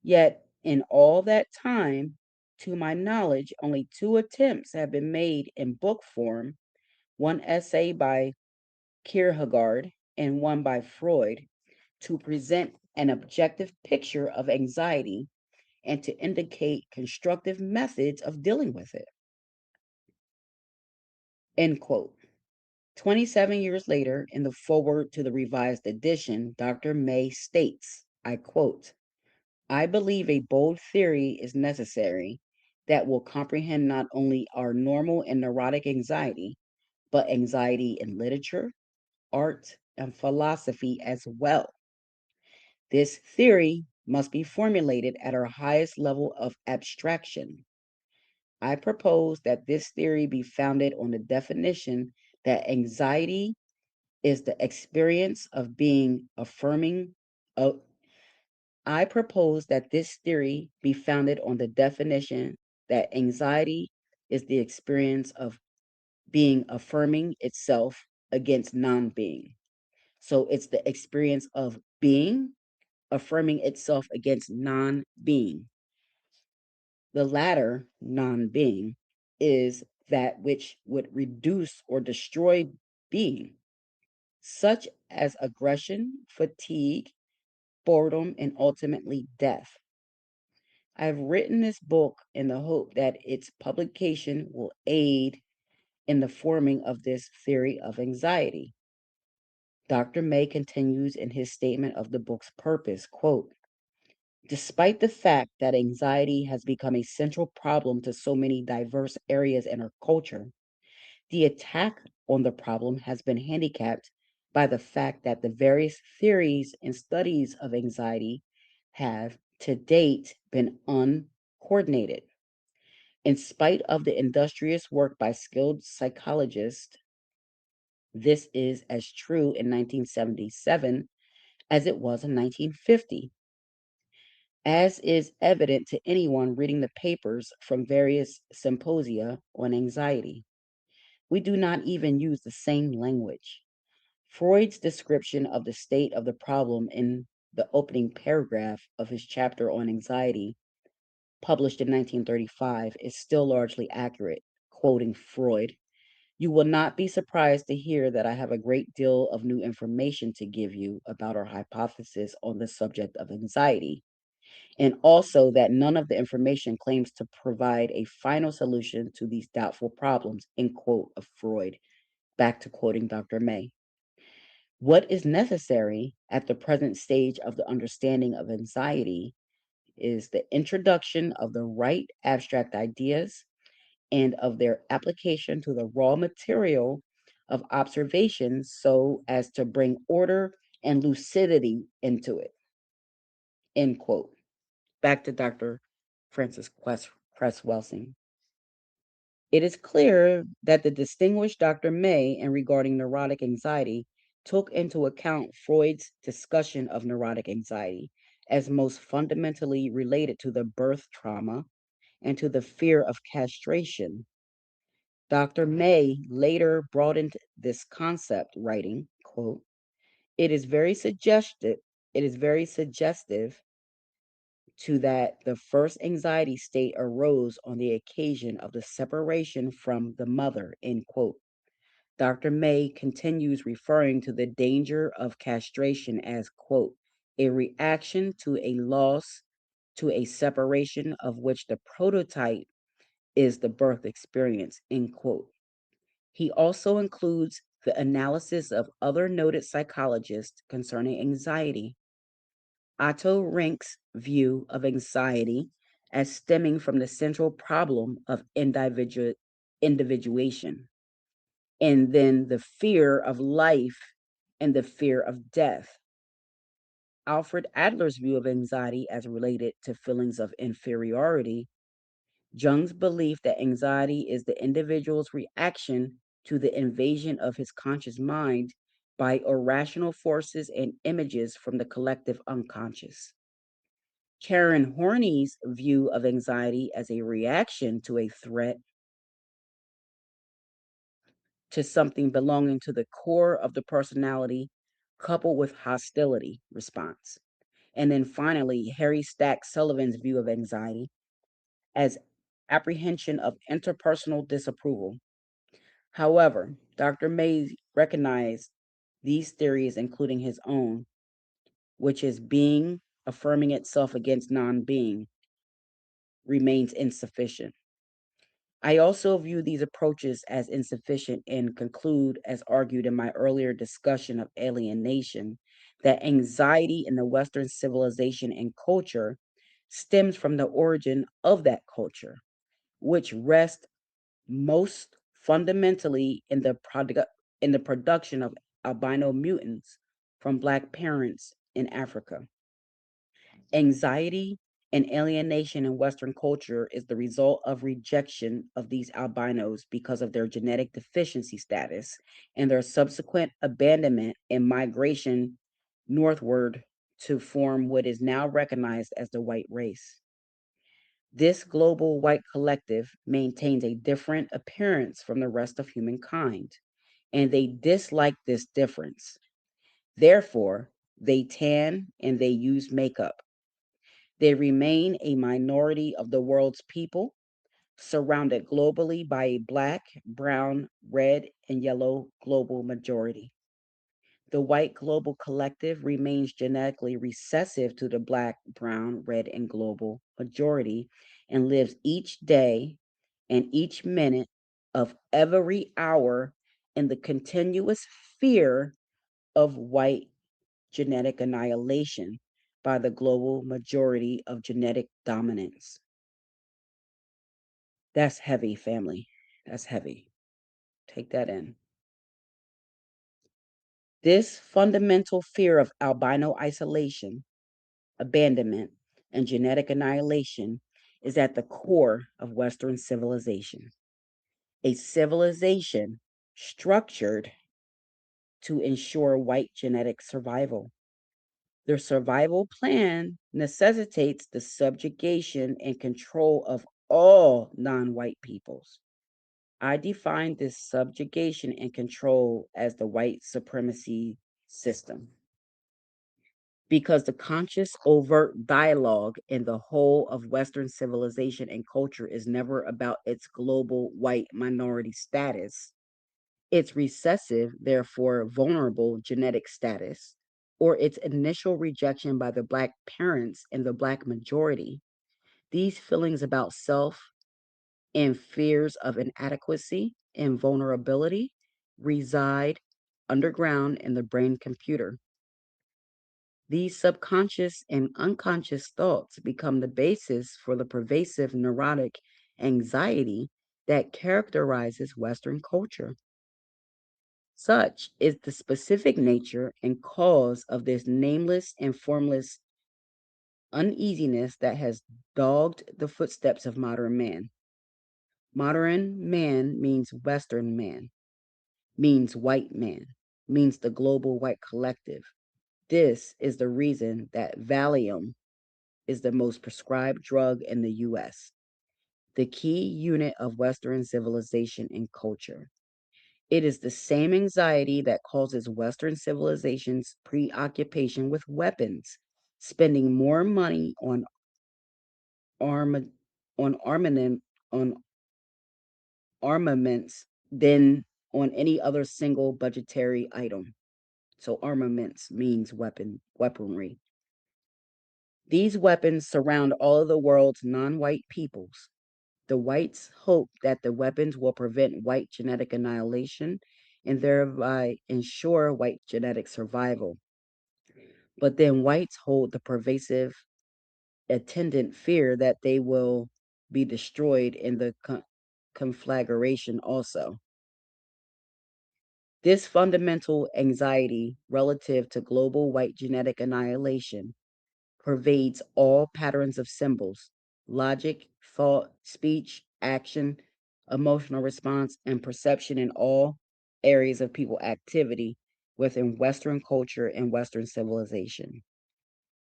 Yet, in all that time, to my knowledge, only two attempts have been made in book form, one essay by Kierkegaard and one by Freud, to present an objective picture of anxiety and to indicate constructive methods of dealing with it. End quote. 27 years later, in the foreword to the revised edition, Dr. May states, I quote, I believe a bold theory is necessary that will comprehend not only our normal and neurotic anxiety, but anxiety in literature, art, and philosophy as well. This theory must be formulated at our highest level of abstraction. I propose that this theory be founded on the definition that anxiety is the experience of being affirming of I propose that this theory be founded on the definition that anxiety is the experience of being affirming itself against non-being. So it's the experience of being affirming itself against non being. The latter, non being, is that which would reduce or destroy being, such as aggression, fatigue, boredom, and ultimately death. I've written this book in the hope that its publication will aid in the forming of this theory of anxiety. Dr. May continues in his statement of the book's purpose, quote, despite the fact that anxiety has become a central problem to so many diverse areas in our culture, the attack on the problem has been handicapped by the fact that the various theories and studies of anxiety have to date been uncoordinated. In spite of the industrious work by skilled psychologists, this is as true in 1977 as it was in 1950. As is evident to anyone reading the papers from various symposia on anxiety. We do not even use the same language. Freud's description of the state of the problem in the opening paragraph of his chapter on anxiety, published in 1935, is still largely accurate, quoting Freud. You will not be surprised to hear that I have a great deal of new information to give you about our hypothesis on the subject of anxiety, and also that none of the information claims to provide a final solution to these doubtful problems, end quote of Freud, back to quoting Dr. May. What is necessary at the present stage of the understanding of anxiety is the introduction of the right abstract ideas and of their application to the raw material of observation so as to bring order and lucidity into it. End quote. Back to Dr. Francis Cress Welsing. It is clear that the distinguished Dr. May, in regarding neurotic anxiety, took into account Freud's discussion of neurotic anxiety as most fundamentally related to the birth trauma and to the fear of castration. Dr. May later broadened this concept, writing, quote, it is very suggestive to that the first anxiety state arose on the occasion of the separation from the mother, end quote. Dr. May continues referring to the danger of castration as, quote, a reaction to a loss, to a separation of which the prototype is the birth experience, end quote. He also includes the analysis of other noted psychologists concerning anxiety. Otto Renk's view of anxiety as stemming from the central problem of individuation, and then the fear of life and the fear of death. Alfred Adler's view of anxiety as related to feelings of inferiority, Jung's belief that anxiety is the individual's reaction to the invasion of his conscious mind by irrational forces and images from the collective unconscious. Karen Horney's view of anxiety as a reaction to a threat, to something belonging to the core of the personality, coupled with hostility response. And then finally, Harry Stack Sullivan's view of anxiety as apprehension of interpersonal disapproval. However, Dr. May recognized these theories, including his own, which is being affirming itself against non being, remains insufficient. I also view these approaches as insufficient and conclude, as argued in my earlier discussion of alienation, that anxiety in the Western civilization and culture stems from the origin of that culture, which rests most fundamentally in in the production of albino mutants from Black parents in Africa. Anxiety and alienation in Western culture is the result of rejection of these albinos because of their genetic deficiency status and their subsequent abandonment and migration northward to form what is now recognized as the white race. This global white collective maintains a different appearance from the rest of humankind, and they dislike this difference. Therefore, they tan and they use makeup. They remain a minority of the world's people, surrounded globally by a black, brown, red, and yellow global majority. The white global collective remains genetically recessive to the black, brown, red, and global majority and lives each day and each minute of every hour in the continuous fear of white genetic annihilation by the global majority of genetic dominance. That's heavy, family. That's heavy. Take that in. This fundamental fear of albino isolation, abandonment, and genetic annihilation is at the core of Western civilization. A civilization structured to ensure white genetic survival. Their survival plan necessitates the subjugation and control of all non white peoples. I define this subjugation and control as the white supremacy system because the conscious overt dialogue in the whole of Western civilization and culture is never about its global white minority status. its recessive, therefore vulnerable genetic status, or its initial rejection by the Black parents and the Black majority. These feelings about self and fears of inadequacy and vulnerability reside underground in the brain computer. These subconscious and unconscious thoughts become the basis for the pervasive neurotic anxiety that characterizes Western culture. Such is the specific nature and cause of this nameless and formless uneasiness that has dogged the footsteps of modern man. Modern man means Western man, means white man, means the global white collective. This is the reason that Valium is the most prescribed drug in the US, the key unit of Western civilization and culture. It is the same anxiety that causes Western civilization's preoccupation with weapons, spending more money arma- on on armaments than on any other single budgetary item. So armaments means weaponry. These weapons surround all of the world's non-white peoples. The whites hope that the weapons will prevent white genetic annihilation and thereby ensure white genetic survival. But then whites hold the pervasive attendant fear that they will be destroyed in the conflagration also. This fundamental anxiety relative to global white genetic annihilation pervades all patterns of symbols, logic, thought, speech, action, emotional response, and perception in all areas of people activity within Western culture and Western civilization.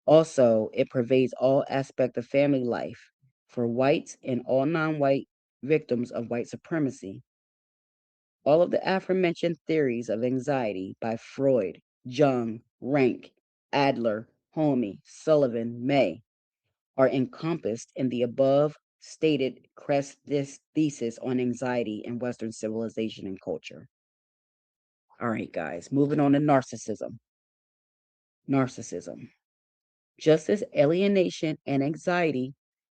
Also, it pervades all aspects of family life for whites and all non-white victims of white supremacy. All of the aforementioned theories of anxiety by Freud, Jung, Rank, Adler, Homey, Sullivan, May are encompassed in the above stated Cress thesis on anxiety in Western civilization and culture. All right, guys, moving on to narcissism. Narcissism. Just as alienation and anxiety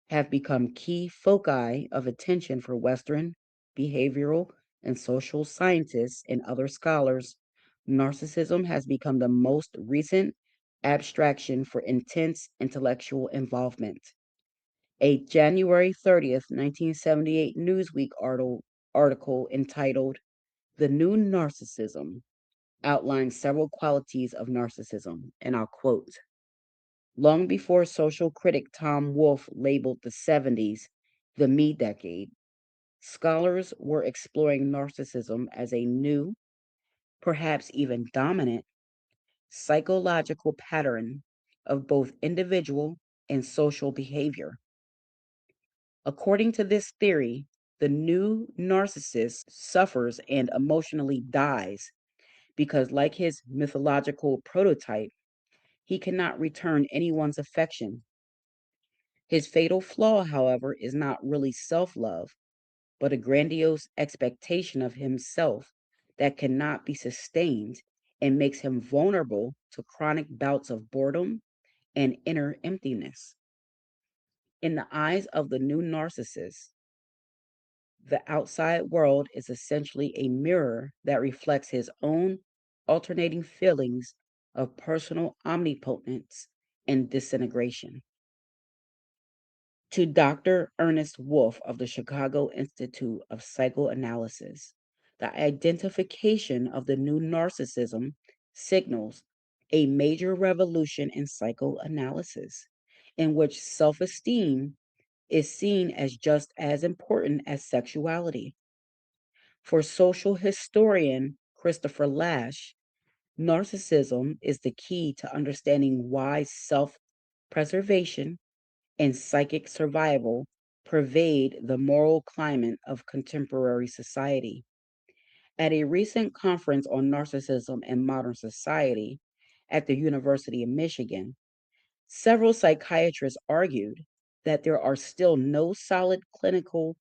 have become key foci of attention for Western behavioral and social scientists and other scholars, narcissism has become the most recent abstraction for intense intellectual involvement. A January 30th, 1978 Newsweek article entitled The New Narcissism outlines several qualities of narcissism, and I'll quote: long before social critic Tom Wolfe labeled the 70s the me decade, scholars were exploring narcissism as a new, perhaps even dominant, psychological pattern of both individual and social behavior. According to this theory, the new narcissist suffers and emotionally dies because, like his mythological prototype, he cannot return anyone's affection. His fatal flaw, however, is not really self love, but a grandiose expectation of himself that cannot be sustained and makes him vulnerable to chronic bouts of boredom and inner emptiness. In the eyes of the new narcissist, the outside world is essentially a mirror that reflects his own alternating feelings of personal omnipotence and disintegration. To Dr. Ernest Wolfe of the Chicago Institute of Psychoanalysis, the identification of the new narcissism signals a major revolution in psychoanalysis, in which self esteem is seen as just as important as sexuality. For social historian Christopher Lasch, narcissism is the key to understanding why self preservation and psychic survival pervade the moral climate of contemporary society. At a recent conference on narcissism and modern society at the University of Michigan, several psychiatrists argued that there are still no solid clinical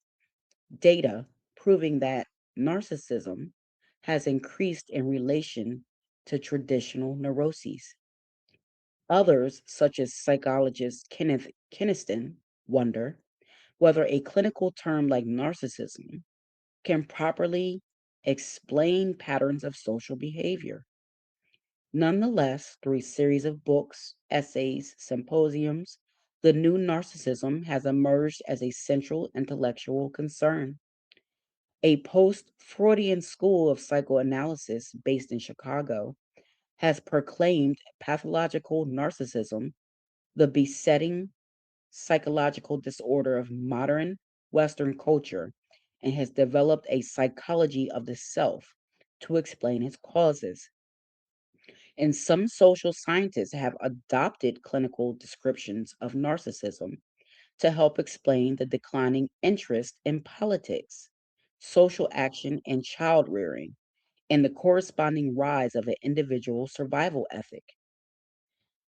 data proving that narcissism has increased in relation to traditional neuroses. Others, such as psychologist Kenneth Keniston, wonder whether a clinical term like narcissism can properly explain patterns of social behavior. Nonetheless, through a series of books, essays, symposiums, the new narcissism has emerged as a central intellectual concern. A post Freudian school of psychoanalysis based in Chicago has proclaimed pathological narcissism the besetting psychological disorder of modern Western culture and has developed a psychology of the self to explain its causes. And some social scientists have adopted clinical descriptions of narcissism to help explain the declining interest in politics, social action, and child rearing, and the corresponding rise of an individual survival ethic.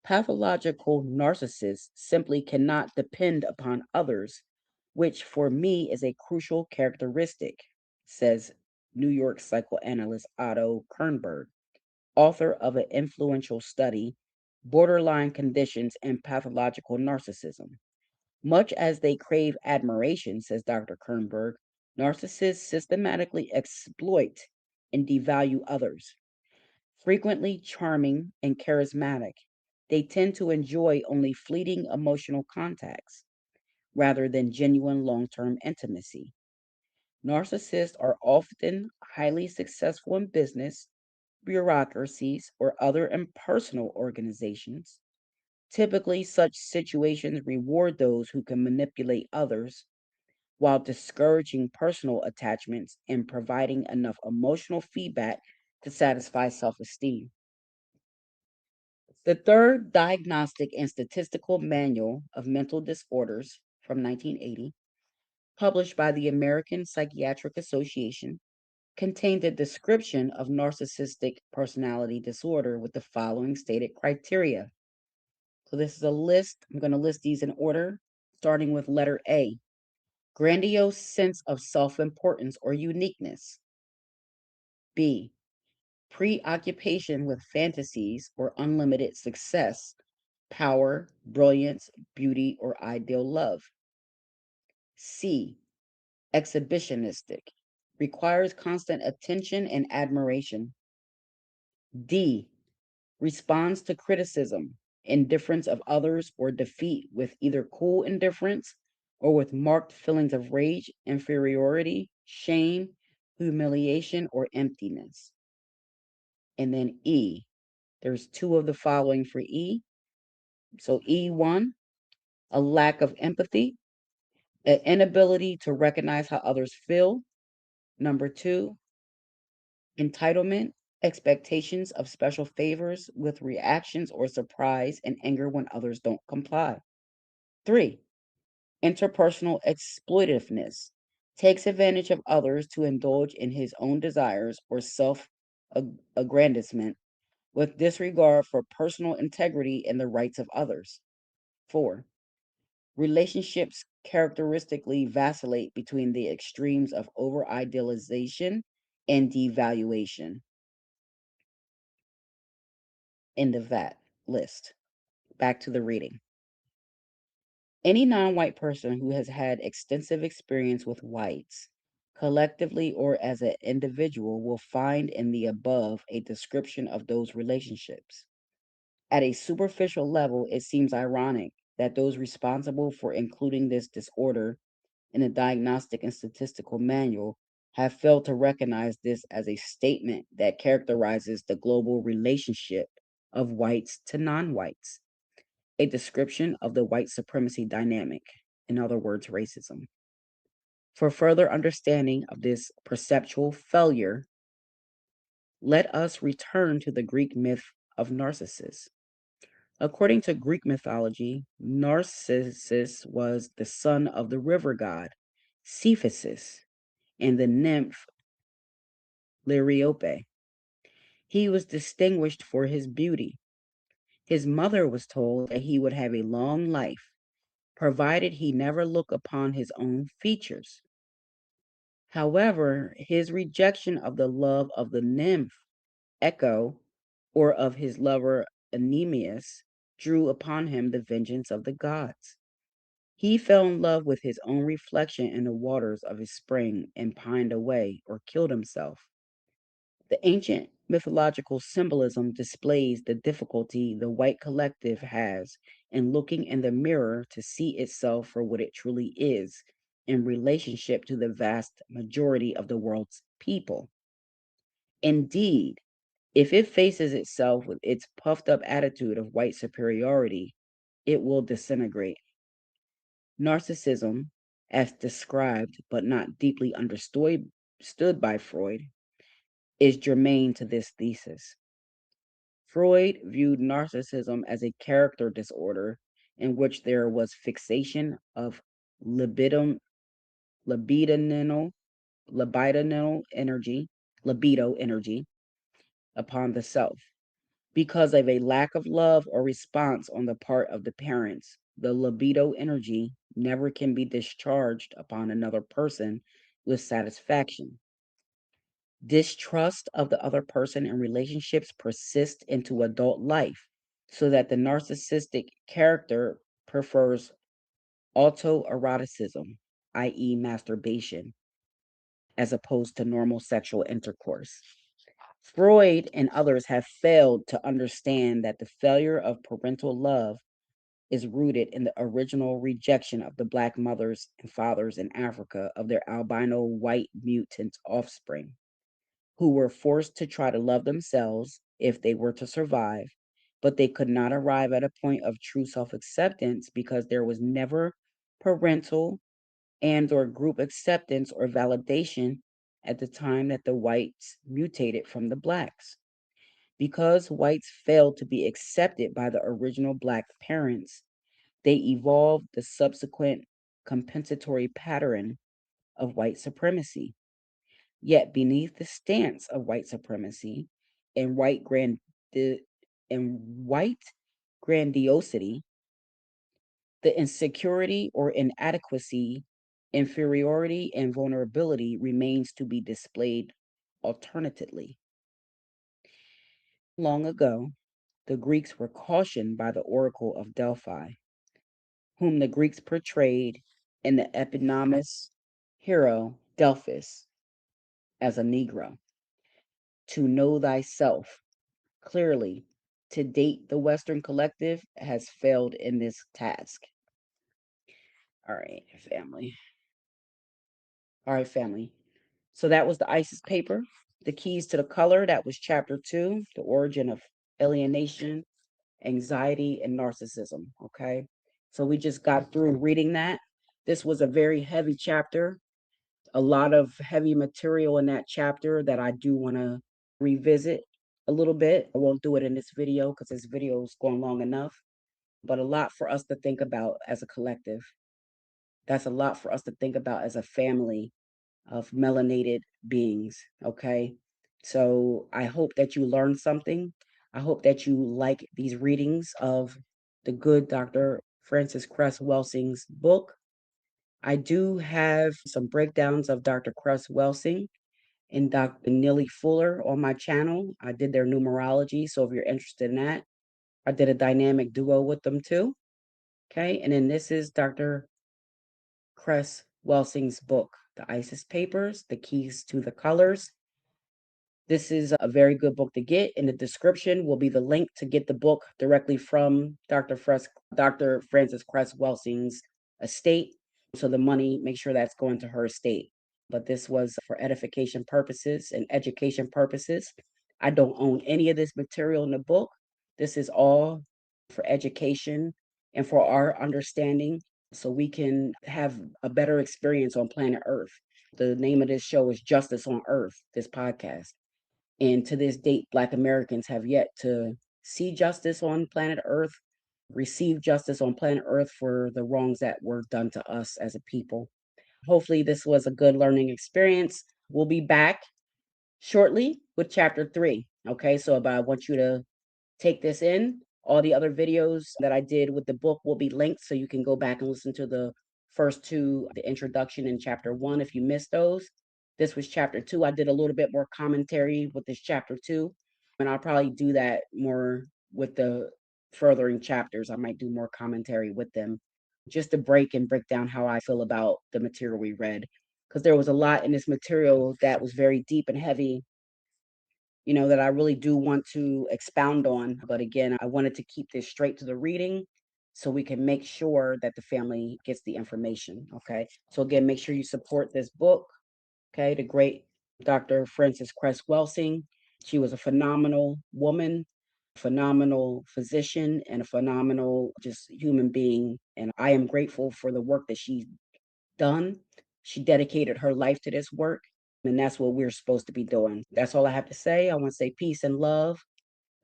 Pathological narcissists simply cannot depend upon others, which for me is a crucial characteristic, says New York psychoanalyst Otto Kernberg, author of an influential study, Borderline Conditions and Pathological Narcissism. Much as they crave admiration, says Dr. Kernberg, narcissists systematically exploit and devalue others. Frequently charming and charismatic, they tend to enjoy only fleeting emotional contacts rather than genuine long term intimacy. Narcissists are often highly successful in business, bureaucracies, or other impersonal organizations. Typically, such situations reward those who can manipulate others while discouraging personal attachments and providing enough emotional feedback to satisfy self esteem. The third Diagnostic and Statistical Manual of Mental Disorders from 1980, published by the American Psychiatric Association, contained a description of narcissistic personality disorder with the following stated criteria. So, this is a list. I'm going to list these in order, starting with letter A, grandiose sense of self importance or uniqueness. B, preoccupation with fantasies or unlimited success, power, brilliance, beauty, or ideal love. C, exhibitionistic, requires constant attention and admiration. D, responds to criticism, indifference of others, or defeat with either cool indifference or with marked feelings of rage, inferiority, shame, humiliation, or emptiness. And then E, there's two of the following for E. So E1, a lack of empathy, an inability to recognize how others feel. Number two, entitlement, expectations of special favors with reactions or surprise and anger when others don't comply. Three, interpersonal exploitiveness, takes advantage of others to indulge in his own desires or self aggrandizement with disregard for personal integrity and the rights of others. Four, relationships characteristically vacillate between the extremes of over idealization and devaluation. End of that list. Back to the reading. Any non white person who has had extensive experience with whites, collectively or as an individual, will find in the above a description of those relationships. At a superficial level, it seems ironic that those responsible for including this disorder in the Diagnostic and Statistical Manual have failed to recognize this as a statement that characterizes the global relationship of whites to non whites, a description of the white supremacy dynamic, in other words, racism. For further understanding of this perceptual failure, let us return to the Greek myth of Narcissus. According to Greek mythology, Narcissus was the son of the river god Cephasus and the nymph Liriope. He was distinguished for his beauty. His mother was told that he would have a long life, provided he never look upon his own features. However, his rejection of the love of the nymph Echo, or of his lover Anemius, drew upon him the vengeance of the gods. He fell in love with his own reflection in the waters of his spring and pined away or killed himself. The ancient mythological symbolism displays the difficulty the white collective has in looking in the mirror to see itself for what it truly is in relationship to the vast majority of the world's people. Indeed, if it faces itself with its puffed up attitude of white superiority, it will disintegrate. Narcissism, as described but not deeply understood by Freud, is germane to this thesis. Freud viewed narcissism as a character disorder in which there was fixation of libido, libidinal, libidinal energy, libido energy upon the self. Because of a lack of love or response on the part of the parents, the libido energy never can be discharged upon another person with satisfaction. Distrust of the other person in relationships persists into adult life, so that the narcissistic character prefers autoeroticism, i.e., masturbation, as opposed to normal sexual intercourse. Freud and others have failed to understand that the failure of parental love is rooted in the original rejection of the Black mothers and fathers in Africa of their albino white mutant offspring, who were forced to try to love themselves if they were to survive, but they could not arrive at a point of true self-acceptance because there was never parental and or group acceptance or validation at the time that the whites mutated from the blacks. Because whites failed to be accepted by the original Black parents, they evolved the subsequent compensatory pattern of white supremacy. Yet beneath the stance of white supremacy and white grandiosity, the insecurity or inadequacy, inferiority, and vulnerability remains to be displayed alternately. Long ago, the Greeks were cautioned by the oracle of Delphi, whom the Greeks portrayed in the eponymous hero Delphus as a Negro, to know thyself. Clearly, to date, the Western collective has failed in this task. All right, family. All right, family. So that was the ISIS paper. The keys to the color, that was chapter 2, the origin of alienation, anxiety, and narcissism. Okay. So we just got through reading that. This was a very heavy chapter, a lot of heavy material in that chapter that I do want to revisit a little bit. I won't do it in this video because this video is going long enough, but a lot for us to think about as a collective. That's a lot for us to think about as a family of melanated beings. Okay. So I hope that you learned something. I hope that you like these readings of the good Dr. Francis Cress Welsing's book. I do have some breakdowns of Dr. Cress Welsing and Dr. Neely Fuller on my channel. I did their numerology. So if you're interested in that, I did a dynamic duo with them too. Okay. And then this is Dr. Cress Welsing's book, The Isis Papers, The Keys to the Colors. This is a very good book to get. In the description will be the link to get the book directly from Dr. Francis Cress Welsing's estate. So the money, make sure that's going to her estate. But this was for edification purposes and education purposes. I don't own any of this material in the book. This is all for education and for our understanding so we can have a better experience on planet Earth. The name of this show is Justice on Earth, this podcast. And to this date, Black Americans have yet to see justice on planet Earth, receive justice on planet Earth for the wrongs that were done to us as a people. Hopefully, this was a good learning experience. We'll be back shortly with chapter 3. Okay, so but I want you to take this in. All the other videos that I did with the book will be linked so you can go back and listen to the first two, the introduction in chapter 1 if you missed those. This was chapter 2. I did a little bit more commentary with this chapter 2, and I'll probably do that more with the furthering chapters. I might do more commentary with them just to break down how I feel about the material we read. Because there was a lot in this material that was very deep and heavy, that I really do want to expound on. But again, I wanted to keep this straight to the reading so we can make sure that the family gets the information. Okay. So again, make sure you support this book. Okay. The great Dr. Frances Cress Welsing. She was a phenomenal woman, phenomenal physician, and a phenomenal just human being. And I am grateful for the work that she's done. She dedicated her life to this work, and that's what we're supposed to be doing. That's all I have to say. I want to say peace and love,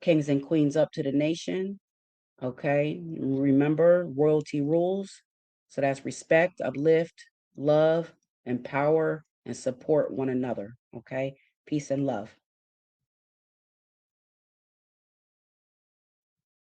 kings and queens up to the nation. Okay. Remember, royalty rules. So that's respect, uplift, love, empower, and support one another. Okay. Peace and love.